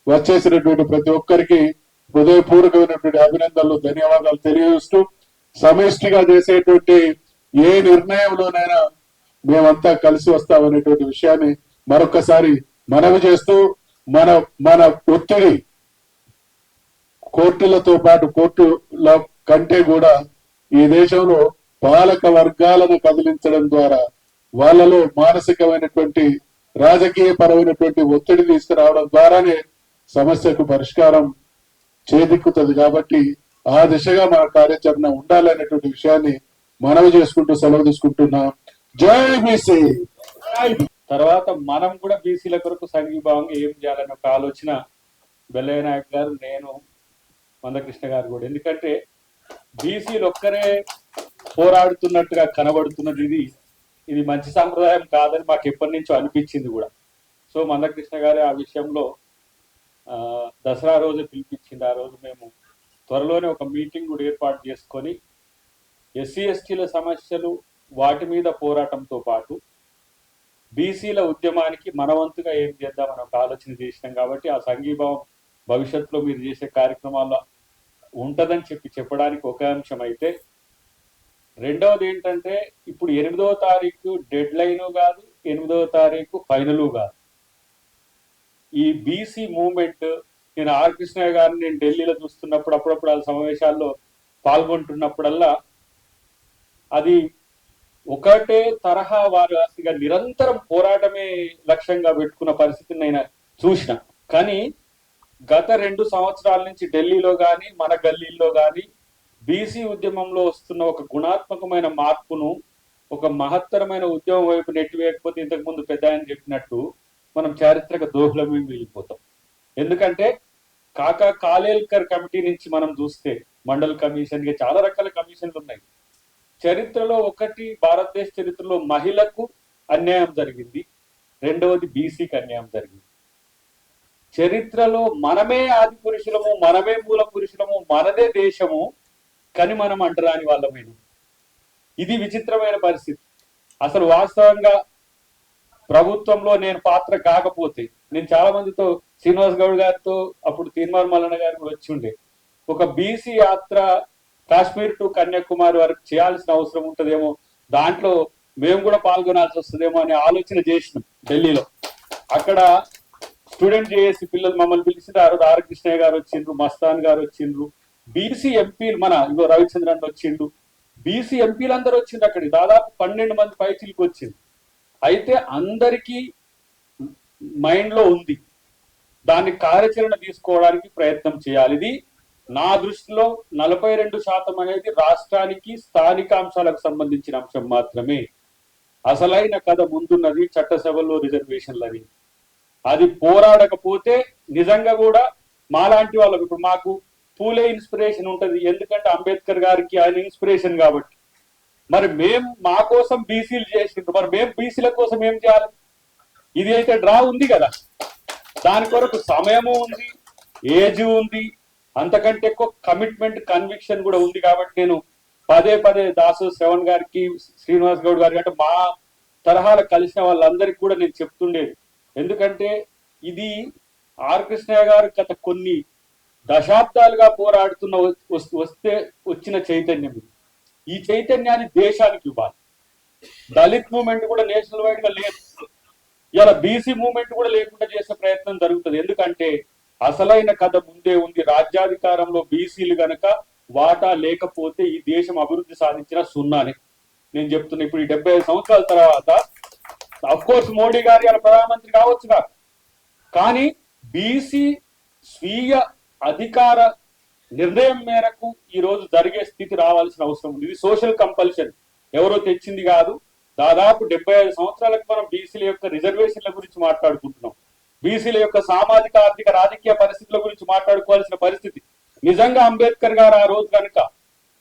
వచ్చేసినటువంటి ప్రతి ఒక్కరికి హృదయపూర్వకమైనటువంటి అభినందనలు ధన్యవాదాలు తెలియజేస్తూ సమిష్టిగా చేసేటువంటి ఏ నిర్ణయంలోనైనా మేమంతా కలిసి వస్తామనేటువంటి విషయాన్ని మరొకసారి మనవి చేస్తూ మన ఒత్తిడి కోర్టులతో పాటు కోర్టుల కంటే కూడా ఈ దేశంలో పాలక వర్గాలను కదిలించడం ద్వారా వాళ్ళలో మానసికమైనటువంటి రాజకీయ పరమైనటువంటి ఒత్తిడి తీసుకురావడం ద్వారానే సమస్యకు పరిష్కారం చేదిక్కుతుంది. కాబట్టి ఆ దిశగా మన కార్యాచరణ ఉండాలనేటువంటి విషయాన్ని మనవి చేసుకుంటూ సెలవు తీసుకుంటున్నాం. జై బీసీ.
తర్వాత మనం కూడా బీసీల కొరకు సంఘీభావంగా ఏం చేయాలని ఒక ఆలోచన బెల్లయ్య నాయక్ గారు, నేను, మందకృష్ణ గారు కూడా. ఎందుకంటే బీసీలు ఒక్కరే పోరాడుతున్నట్టుగా కనబడుతున్నది ఇది మంచి సాంప్రదాయం కాదని మాకు ఎప్పటి నుంచో అనిపించింది కూడా. సో మందకృష్ణ గారు ఆ విషయంలో దసరా రోజు పిలిపించింది. ఆ రోజు మేము త్వరలోనే ఒక మీటింగ్ కూడా ఏర్పాటు చేసుకొని ఎస్సీ ఎస్టీల సమస్యలు వాటి మీద పోరాటంతో పాటు బీసీల ఉద్యమానికి మనవంతుగా ఏం చేద్దామని ఒక ఆలోచన చేసినాం. కాబట్టి ఆ సంఘీభావం భవిష్యత్తులో మీరు చేసే కార్యక్రమాల్లో ఉంటుందని చెప్పడానికి ఒక అంశం అయితే, రెండవది ఏంటంటే ఇప్పుడు 8వ తారీఖు డెడ్ లైన్ కాదు, 8వ తారీఖు ఫైనల్ కాదు. ఈ బీసీ మూవ్మెంట్ నేను ఆర్ కృష్ణయ్య గారిని నేను ఢిల్లీలో చూస్తున్నప్పుడు అప్పుడప్పుడు ఆ సమావేశాల్లో పాల్గొంటున్నప్పుడల్లా అది ఒకటే తరహా వారు ఇక నిరంతరం పోరాటమే లక్ష్యంగా పెట్టుకున్న పరిస్థితిని నేను చూసిన. కానీ గత 2 సంవత్సరాల నుంచి ఢిల్లీలో కానీ మన గల్లీల్లో కానీ బీసీ ఉద్యమంలో వస్తున్న ఒక గుణాత్మకమైన మార్పును ఒక మహత్తరమైన ఉద్యమం వైపు నెట్టివేయకపోతే ఇంతకు ముందు పెద్ద ఆయన చెప్పినట్టు మనం చారిత్రక దోహులమే మిగిలిపోతాం. ఎందుకంటే కాకా కాలేల్కర్ కమిటీ నుంచి మనం చూస్తే మండల్ కమిషన్ గా చాలా రకాల కమిషన్లు ఉన్నాయి. చరిత్రలో ఒకటి భారతదేశ చరిత్రలో మహిళకు అన్యాయం జరిగింది, రెండవది బీసీకి అన్యాయం జరిగింది. చరిత్రలో మనమే ఆది పురుషులము, మనమే మూల పురుషులము, మనదే దేశము, కానీ మనం అంటరాని వాళ్ళమైన. ఇది విచిత్రమైన పరిస్థితి. అసలు వాస్తవంగా ప్రభుత్వంలో నేను పాత్ర కాకపోతే, నేను చాలా మందితో శ్రీనివాస్ గౌడ్ గారితో అప్పుడు తీర్మార్ మల్లన్న గారు కూడా వచ్చి ఉండే, ఒక బీసీ యాత్ర కాశ్మీర్ టు కన్యాకుమారి వరకు చేయాల్సిన అవసరం ఉంటుందేమో, దాంట్లో మేము కూడా పాల్గొనాల్సి వస్తుందేమో అనే ఆలోచన చేసినాం ఢిల్లీలో. అక్కడ స్టూడెంట్ జేఏసీ పిల్లలు మమ్మల్ని పిలిచిండ్రు. ఆ రోజు ఆర్ కృష్ణయ్య గారు వచ్చిండ్రు, మస్తాన్ గారు వచ్చిండ్రు, బీసీ ఎంపీలు మన ఇగో రవిచంద్రన్ వచ్చిండు, బీసీ ఎంపీలు అందరూ వచ్చిండ్రు. అక్కడికి దాదాపు 12 మంది పైచిలకు వచ్చింది. అయితే అందరికీ మైండ్ లో ఉంది దాన్ని కార్యాచరణ తీసుకోవడానికి ప్రయత్నం చేయాలి. ఇది నా దృష్టిలో 42% అనేది రాష్ట్రానికి స్థానిక అంశాలకు సంబంధించిన అంశం మాత్రమే. అసలైన కథ ముందున్నది చట్టసభలో రిజర్వేషన్లని. అది పోరాడకపోతే నిజంగా కూడా మాలాంటి వాళ్ళకు, ఇప్పుడు మాకు పూలే ఇన్స్పిరేషన్ ఉంటది, ఎందుకంటే అంబేద్కర్ గారికి ఆయన ఇన్స్పిరేషన్ కాబట్టి. మరి మా కోసం బీసీలు చేసిండ్రు, మరి మేము బీసీల కోసం ఏం చేయాలి? ఇది అయితే డ్రా ఉంది కదా, దాని కొరకు సమయము ఉంది, ఏజ్ ఉంది, అంతకంటే ఎక్కువ కమిట్మెంట్ కన్విక్షన్ కూడా ఉంది. కాబట్టి నేను పదే పదే దాసు శ్రవణ్ గారికి, శ్రీనివాస్ గౌడ్ గారికి, అంటే మా తరహాలు కలిసిన వాళ్ళందరికీ కూడా నేను చెప్తుండేది. ఎందుకంటే ఇది ఆర్ కృష్ణయ్య గారు గత కొన్ని దశాబ్దాలుగా పోరాడుతున్న వచ్చిన చైతన్యం. ఈ చైతన్యాన్ని దేశానికి ఇవ్వాలి. దళిత్ మూవ్మెంట్ కూడా నేషనల్ వైడ్ గా లేదు, ఇలా బీసీ మూవ్మెంట్ కూడా లేకుండా చేసే ప్రయత్నం జరుగుతుంది. ఎందుకంటే అసలైన కథ ముందే ఉంది. రాజ్యాధికారంలో బీసీలు గనక వాటా లేకపోతే ఈ దేశం అభివృద్ధి సాధించిన సున్నానే. నేను చెప్తున్నా, ఇప్పుడు ఈ 75 సంవత్సరాల తర్వాత అఫ్ కోర్స్ మోడీ గారు ఇలా ప్రధానమంత్రి కావచ్చు కాదు, కానీ బీసీ స్వీయ అధికార నిర్ణయం మేరకు ఈ రోజు జరిగే స్థితి రావాల్సిన అవసరం ఉంది. ఇది సోషల్ కంపల్షన్, ఎవరో తెచ్చింది కాదు. దాదాపు 75 సంవత్సరాలకు మనం బీసీల యొక్క రిజర్వేషన్ల గురించి మాట్లాడుకుంటున్నాం. బీసీల యొక్క సామాజిక, ఆర్థిక, రాజకీయ పరిస్థితుల గురించి మాట్లాడుకోవాల్సిన పరిస్థితి. నిజంగా అంబేద్కర్ గారు ఆ రోజు కనుక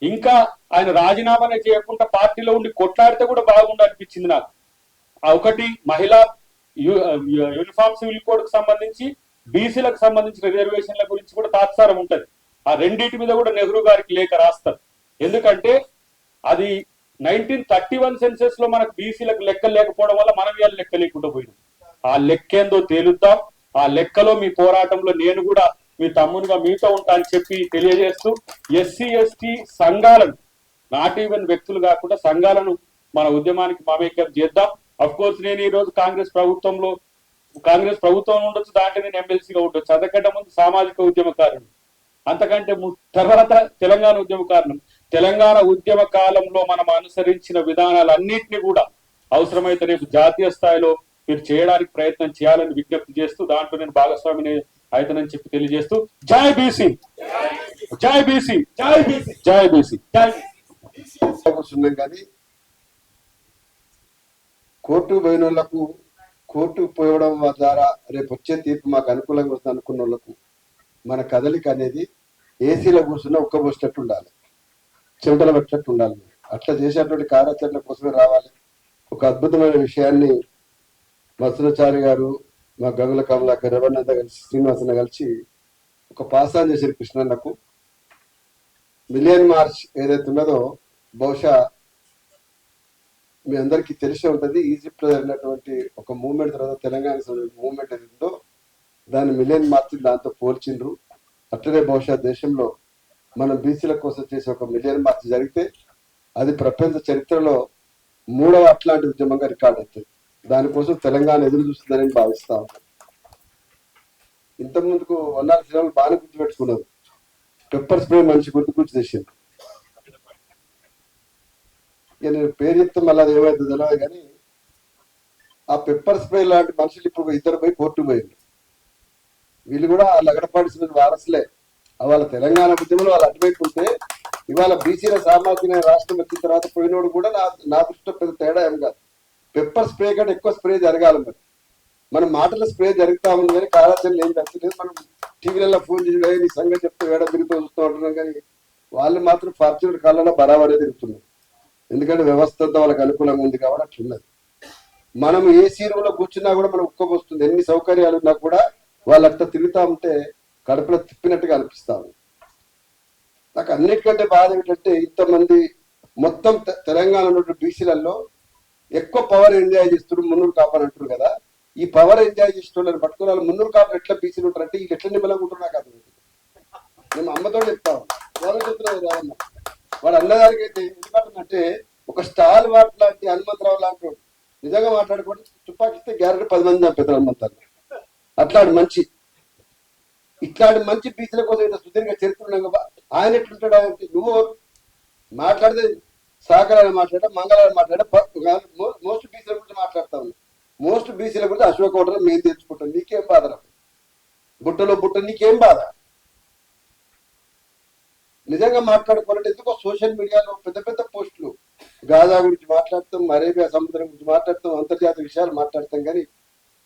ఇంకా ఆయన రాజీనామానే చేయకుండా పార్టీలో ఉండి కొట్లాడితే కూడా బాగుండు అనిపించింది నాకు. ఒకటి, మహిళా యూనిఫామ్ సివిల్ కోడ్ కు సంబంధించి బీసీలకు సంబంధించిన రిజర్వేషన్ల గురించి కూడా తాత్సారం ఉంటది. ఆ రెండింటి మీద కూడా నెహ్రూ గారికి లేఖ రాస్తారు. ఎందుకంటే అది 1931 సెన్సెస్ లో మనకు బీసీలకు లెక్క లేకపోవడం వల్ల మనం ఇవాళ లెక్క లేకుండా పోయినాం. ఆ లెక్కేందో తేలుద్దాం. ఆ లెక్కలో మీ పోరాటంలో నేను కూడా మీ తమ్మునిగా మీతో ఉంటా అని చెప్పి తెలియజేస్తూ, ఎస్సీ ఎస్టీ సంఘాలను, నాట్ ఈవెన్ వ్యక్తులు కాకుండా సంఘాలను మన ఉద్యమానికి మమేకం చేద్దాం. అఫ్ కోర్స్ నేను ఈ రోజు కాంగ్రెస్ ప్రభుత్వం ఉండొచ్చు, దాంట్లో నేను ఎమ్మెల్సీగా ఉండొచ్చు. అంతకంటే ముందు సామాజిక ఉద్యమకారుడు, అంతకంటే తర్వాత తెలంగాణ ఉద్యమకారులు. తెలంగాణ ఉద్యమ కాలంలో మనం అనుసరించిన విధానాలన్నింటినీ కూడా అవసరమైతే రేపు జాతీయ స్థాయిలో మీరు చేయడానికి ప్రయత్నం చేయాలని విజ్ఞప్తి చేస్తూ, దాంట్లో నేను భాగస్వామిని అయితేనని చెప్పి తెలియజేస్తూ, జై బీసీ, జై బీసీ, జై బీసీ, జై బీసీ, జై
కూర్చున్నాం. కానీ కోర్టు పోయిన వాళ్ళకు, కోర్టు పోయడం ద్వారా రేపు వచ్చే తీర్పు మాకు అనుకూలంగా వస్తుంది అనుకున్న వాళ్ళకు మన కదలిక అనేది ఏసీలో కూర్చున్న ఉక్కబోసినట్టు ఉండాలి, చెమటలు పెట్టినట్టు ఉండాలి. అట్లా చేసేటువంటి కార్యాచరణ కోసమే రావాలి. ఒక అద్భుతమైన విషయాన్ని మత్సరాచారి గారు, మా గంగుల కమలాకర్, రవణంతా కలిసి, శ్రీనివాసన్న కలిసి ఒక పాసాన్ చేశారు కృష్ణన్నకు. మిలియన్ మార్చ్ ఏదైతే ఉన్నదో బహుశా మీ అందరికీ తెలిసే ఉంటుంది. ఈజిప్ట్ లో జరిగినటువంటి ఒక మూవ్మెంట్ తర్వాత తెలంగాణ మూవ్మెంట్ ఏదైతుందో దాన్ని మిలియన్ మార్చ్ దాంతో పోల్చిండ్రు. అట్లనే బహుశా దేశంలో మనం బీసీల కోసం చేసే ఒక మిలియన్ మార్చ్ జరిగితే అది ప్రపంచ చరిత్రలో 3వ అట్లాంటి ఉద్యమంగా రికార్డ్ అవుతుంది. దానికోసం తెలంగాణ ఎదురు చూస్తుందని భావిస్తా ఉంటాను. ఇంత ముందుకు వన్నాల శ్రీరాములు బాగానే గుర్తుపెట్టుకున్నారు. పెప్పర్ స్ప్రే మంచి గుర్తు తెచ్చింది. ఇక నేను పేరు చెప్తే మళ్ళీ అది ఏమైతే తెలియదు. కానీ ఆ పెప్పర్ స్ప్రే లాంటి మనుషులు ఇప్పుడు 2 పోయి కోర్టు పోయింది. వీళ్ళు కూడా లగడపాడిసిన వారసులే. వాళ్ళ తెలంగాణ ఉద్యమంలో వాళ్ళు అటువైపుంటే ఇవాళ బీసీల సామాజిక రాష్ట్రం వచ్చిన తర్వాత పోయినోడు కూడా నా దృష్టిలో పెద్ద తేడా ఏం కాదు. పెప్పర్ స్ప్రే కంటే ఎక్కువ స్ప్రే జరగాలి. మరి మనం మాటల స్ప్రే జరుగుతా ఉంది కానీ కార్యాచరణ ఏం జరుగుతుంది. మనం టీవీలలో ఫోన్ చేసి నీ సంగతి చెప్తే వేడ తిరుగుతూ చూస్తూ ఉంటున్నాం. కానీ వాళ్ళు మాత్రం ఫార్చ్యూనర్ కాళ్ళలో బరాబరే తిరుగుతున్నారు. ఎందుకంటే వ్యవస్థ అంతా వాళ్ళకి అనుకూలంగా ఉంది కాబట్టి అట్లున్నది. మనం ఏ సీరులో కూర్చున్నా కూడా మనం ఉక్కపోస్తుంది. ఎన్ని సౌకర్యాలు ఉన్నా కూడా వాళ్ళు అట్లా తిరుగుతా ఉంటే కడుపులో తిప్పినట్టుగా అనిపిస్తాము. నాకు అన్నిటికంటే బాధ ఏంటంటే ఇంతమంది మొత్తం తెలంగాణ బీసీలలో ఎక్కువ పవర్ ఎంజాయ్ చేస్తున్నారు. మున్నూరు కాపని అంటారు కదా, ఈ పవర్ ఎంజాయ్ చేస్తున్నారు పట్టుకుని వాళ్ళు మున్నూరు కాపలు ఎట్లా బీసీలు ఉంటారంటే వీళ్ళు ఎట్లా నిమ్మలంగా ఉంటారు నాకు అర్థం. మేము అమ్మతో చెప్తాము, వాళ్ళు చెప్తున్నారు రావన్న వాడు అన్నదానికి అయితే ఎందుకంటే ఒక స్టాల్ వాట్ లాంటి హనుమంతరావు లాంటి నిజంగా మాట్లాడుకుంటే తుపాకిస్తే గ్యారెంటీ 10 మంది చంపేతారు హనుమంతారు. అట్లాంటి మంచి ఇట్లాంటి మంచి బీసీల కోసం ఇంత సుదీర్ఘ చరిత్ర ఉన్నాక ఆయన ఎట్లుంటాడు? నువ్వు మాట్లాడితే సహకారాన్ని మాట్లాడా, మంగళాన్ని మాట్లాడా, మోస్ట్ బీసీల గురించి మాట్లాడతా ఉన్నా. మోస్ట్ బీసీల గురించి అశోక్ ఓటర్ మేము తెచ్చుకుంటాం. నీకేం బాధ? బుట్టలో బుట్ట నీకేం బాధ? నిజంగా మాట్లాడుకోవాలంటే ఎందుకో సోషల్ మీడియాలో పెద్ద పెద్ద పోస్టులు గాజా గురించి మాట్లాడతాం, అరేబియా సముద్రం గురించి మాట్లాడతాం, అంతర్జాతీయ విషయాలు మాట్లాడతాం. కానీ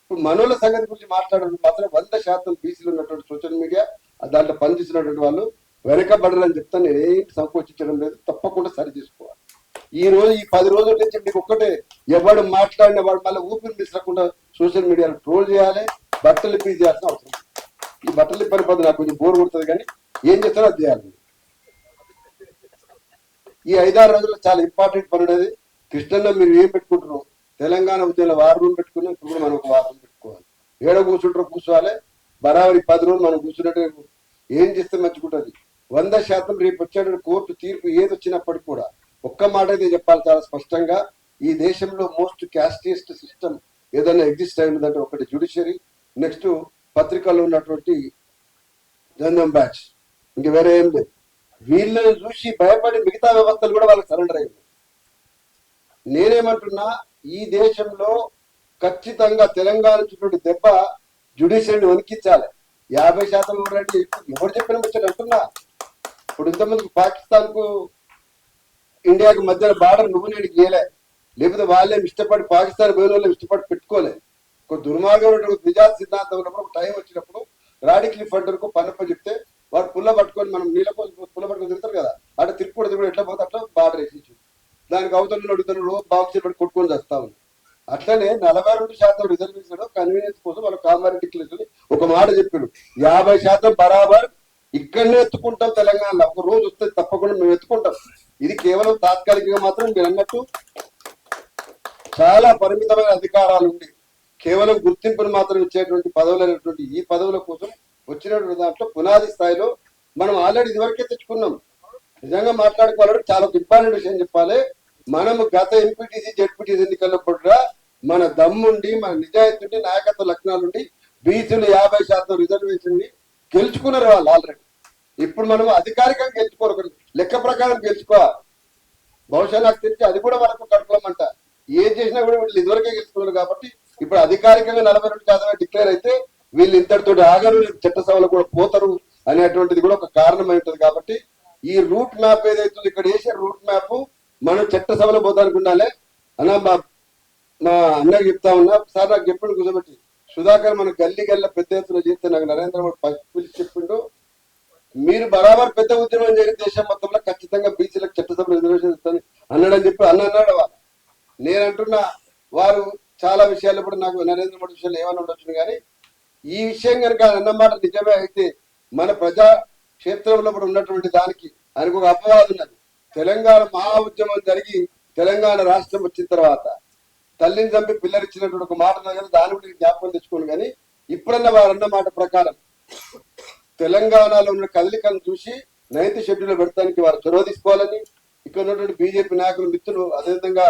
ఇప్పుడు మనోళ్ళ సంగతి గురించి మాట్లాడడం మాత్రం 100% బీసీలు ఉన్నటువంటి సోషల్ మీడియా దాంట్లో పనిచేసినటువంటి వాళ్ళు వెనకబడరని చెప్తాను. నేనేంటి సంకోచించడం లేదు, తప్పకుండా సరి చేసుకోవాలి.
ఈ రోజు ఈ 10 రోజుల నుంచి మీకు ఒక్కటే, ఎవడు మాట్లాడిన వాడు మళ్ళీ ఊపిరి మిసరకుండా సోషల్ మీడియాలో ట్రోల్ చేయాలి, బట్టలు ఇప్పి చేయాల్సిన అవసరం. ఈ బట్టలు ఇప్పని పద్ధతి నాకు కొంచెం బోర్ కొడుతుంది, కానీ ఏం చేస్తారో అది చేయాలి. ఈ 5-6 రోజుల్లో చాలా ఇంపార్టెంట్ పని అనేది. కృష్ణలో మీరు ఏం పెట్టుకుంటారు? తెలంగాణ ఉద్యమంలో వారం రూమ్ పెట్టుకున్నాం, ఇప్పుడు కూడా మనం ఒక వారం పెట్టుకోవాలి. ఏడో కూర్చుంటారో కూర్చోవాలి, బరాబరి 10 రోజులు మనం కూర్చున్నట్టు ఏం చేస్తే మంచుకుంటుంది. 100% రేపు వచ్చే కోర్టు తీర్పు ఏది వచ్చినప్పటికీ కూడా ఒక్క మాట అయితే చెప్పాలి చాలా స్పష్టంగా, ఈ దేశంలో మోస్ట్ క్యాస్టియస్ట్ సిస్టమ్ ఏదైనా ఎగ్జిస్ట్ అయి ఉందంటే ఒకటి జ్యుడిషియరీ, నెక్స్ట్ పత్రికల్లో ఉన్నటువంటి జనం బ్యాచ్, ఇంక వేరే ఏం లేదు. వీళ్ళని చూసి భయపడి మిగతా వ్యవస్థలు కూడా వాళ్ళకి సరెండర్ అయింది. నేనేమంటున్నా, ఈ దేశంలో ఖచ్చితంగా తెలంగాణ చుట్టూ దెబ్బ జ్యుడిషియరీని వణికించాలి. 50% ఎవరంటే ఎవరు చెప్పిన ముచ్చట అంటున్నా. ఇప్పుడు ఇంతమంది పాకిస్తాన్ కు ఇండియాకి మధ్యన బార్డర్ నువ్వు నేను గీయలే, లేకపోతే వాళ్ళే ఇష్టపడి పాకిస్తాన్ పోయిన వాళ్ళు ఇష్టపడి పెట్టుకోలే. ఒక దుర్మార్గం నిజాత్ సిద్ధాంతం ఉన్నప్పుడు ఒక టైం వచ్చినప్పుడు రాడిక్లిఫ్ అంటర్కు పన్నప్ప చెప్తే వాడు పుల్ల పట్టుకొని, మనం నీళ్ళ కోసం పుల్ల పట్టుకొని తిరుగుతారు కదా, అట్లా తిరుపతి కూడా ఎట్లా పోతే అట్లా బార్డర్ వేసి దానికి అవతల అడుగుతారు బాక్స్ పెట్టి కొట్టుకొని చేస్తా ఉంది. అట్లనే 42% రిజర్వేషన్ కన్వీనియన్స్ కోసం వాళ్ళు కామారెడ్డి డిక్లరేషన్ ఒక మాట చెప్పారు, 50% బరాబర్ ఇక్కడనే ఎత్తుకుంటాం తెలంగాణలో. ఒక రోజు వస్తే తప్పకుండా మేము ఎత్తుకుంటాం. ఇది కేవలం తాత్కాలికంగా మాత్రం మీరు అన్నట్టు చాలా పరిమితమైన అధికారాలు ఉండి కేవలం గుర్తింపును మాత్రం ఇచ్చేటువంటి పదవులైనటువంటి ఈ పదవుల కోసం వచ్చినటువంటి దాంట్లో పునాది స్థాయిలో మనం ఆల్రెడీ ఇదివరకే తెచ్చుకున్నాం. నిజంగా మాట్లాడుకోవాలంటే చాలా ఇంపార్టెంట్ విషయం చెప్పాలి. మనము గత ఎంపీటీసీ జెడ్పీటీసీ ఎన్నికల్లో కూడా మన దమ్ముండి, మన నిజాయితీ ఉండి, నాయకత్వ లక్షణాలుండి బీసీలు 50% రిజర్వేషన్ ని గెలుచుకున్నారు వాళ్ళు ఆల్రెడీ. ఇప్పుడు మనం అధికారికంగా గెలుచుకోరు, లెక్క ప్రకారం గెలుచుకోవాలి. బహుశా నాకు తెలిసి అది కూడా మనకు కట్టుకోమంట. ఏం చేసినా కూడా వీళ్ళు ఇదివరకే గెలుచుకున్నారు కాబట్టి ఇప్పుడు అధికారికంగా 42% డిక్లేర్ అయితే వీళ్ళు ఇంతటితో ఆగరు, చట్టసభలో కూడా పోతారు అనేటువంటిది కూడా ఒక కారణమై ఉంటుంది. కాబట్టి ఈ రూట్ మ్యాప్ ఏదైతుందో ఇక్కడ వేసే రూట్ మ్యాప్ మనం చట్టసభలో పోతానికి ఉండాలి అన్న. మా అన్నకి చెప్తా ఉన్నా, సార్ నాకు చెప్పండి కూర్చోబెట్టి, సుధాకర్ మన గల్లీ గల్ల పెద్ద ఎత్తున చేస్తే నాకు నరేంద్ర మోడీ పిలిచి చెప్పిండు, మీరు బరాబర్ పెద్ద ఉద్యమం చేసి దేశం మొత్తంలో ఖచ్చితంగా బీసీలకు చట్టసభలో రిజర్వేషన్ ఇస్తాను అన్నాడని చెప్పి అన్నాడు వాళ్ళు. నేను అంటున్నా, వారు చాలా విషయాలు ఇప్పుడు నాకు నరేంద్ర మోడీ విషయాలు ఏమైనా ఉండొచ్చు, కానీ ఈ విషయం కనుక అన్నమాట నిజమే అయితే మన ప్రజా క్షేత్రంలో ఇప్పుడు ఉన్నటువంటి దానికి ఆయనకు ఒక అపవాదం ఉన్నది. తెలంగాణ మహా ఉద్యమం జరిగి తెలంగాణ రాష్ట్రం వచ్చిన తర్వాత తల్లిని చంపి పిల్లరిచ్చినటువంటి ఒక మాట ఉన్నది, దాని గురించి జ్ఞాపకం తెచ్చుకోను. కానీ ఇప్పుడన్నా వారు అన్న మాట ప్రకారం తెలంగాణలో ఉన్న కదలికలను చూసి 9th షెడ్యూల్ పెడతానికి వారు చొరవ తీసుకోవాలని ఇక్కడ ఉన్నటువంటి బీజేపీ నాయకులు మిత్రులు అదేవిధంగా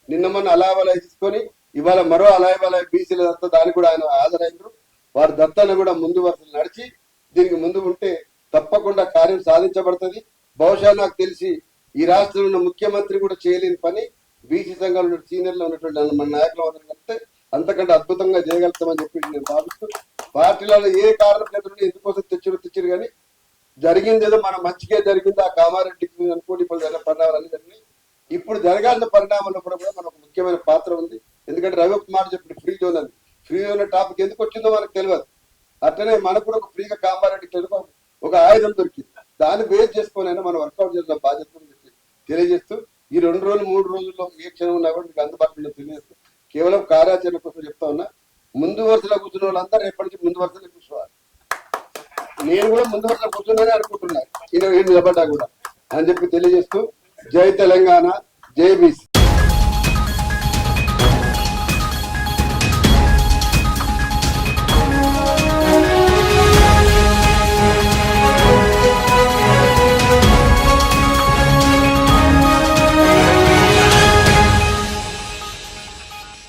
నిన్న మొన్న అలాయబలాయి తీసుకొని ఇవాళ మరో అలాయబలాయి బీసీల దత్త దానికి కూడా ఆయన హాజరైనరు. వారి దత్తను కూడా ముందు వరుసలు నడిచి దీనికి ముందు ఉంటే తప్పకుండా కార్యం సాధించబడుతుంది. బహుశా నాకు తెలిసి ఈ రాష్ట్రంలో ఉన్న ముఖ్యమంత్రి కూడా చేయలేని పని బీసీ సంఘాలు సీనియర్లో ఉన్నటువంటి మన నాయకులు అందరూ కలిస్తే అంతకంటే అద్భుతంగా చేయగలుగుతామని చెప్పి నేను భావిస్తూ, పార్టీలలో ఏ కారణం లేదు ఎందుకోసం తెచ్చారు కానీ జరిగింది ఏదో మన మంచిగా జరిగింది. ఆ కామారెడ్డికి అనుకోండి ఇప్పుడు జరిగిన పరిణామాలు అన్ని జరిగినాయి. ఇప్పుడు జరగాల్సిన పరిణామాల్లో కూడా మనకు ముఖ్యమైన పాత్ర ఉంది. ఎందుకంటే రవి ఒక మాట చెప్పి ఫ్రీ జోన్ అని, ఫ్రీ జోన్ టాపిక్ ఎందుకు వచ్చిందో మనకు తెలియదు. అట్లనే మనకు కూడా ఒక ఫ్రీగా కామారెడ్డికి ఒక ఆయుధం దొరికింది, దాన్ని బేస్ చేసుకొని మనం వర్కౌట్ చేసిన బాధ్యత తెలియజేస్తూ ఈ 2 రోజులు 3 రోజుల్లో ఏ క్షణం ఉన్నా కూడా మీకు అందుబాటులో తెలియజేస్తూ కేవలం కార్యాచరణ కోసం చెప్తా ఉన్నా. ముందు వరుసలో కూర్చున్న వాళ్ళందరూ ఎప్పటి నుంచి ముందు వరుసలో కూర్చోవాలి. నేను కూడా ముందు వరుసలో కూర్చున్నానే అనుకుంటున్నా, ఈయన నిలబడ్డా కూడా అని చెప్పి తెలియజేస్తూ జై తెలంగాణ, జై బీసీ.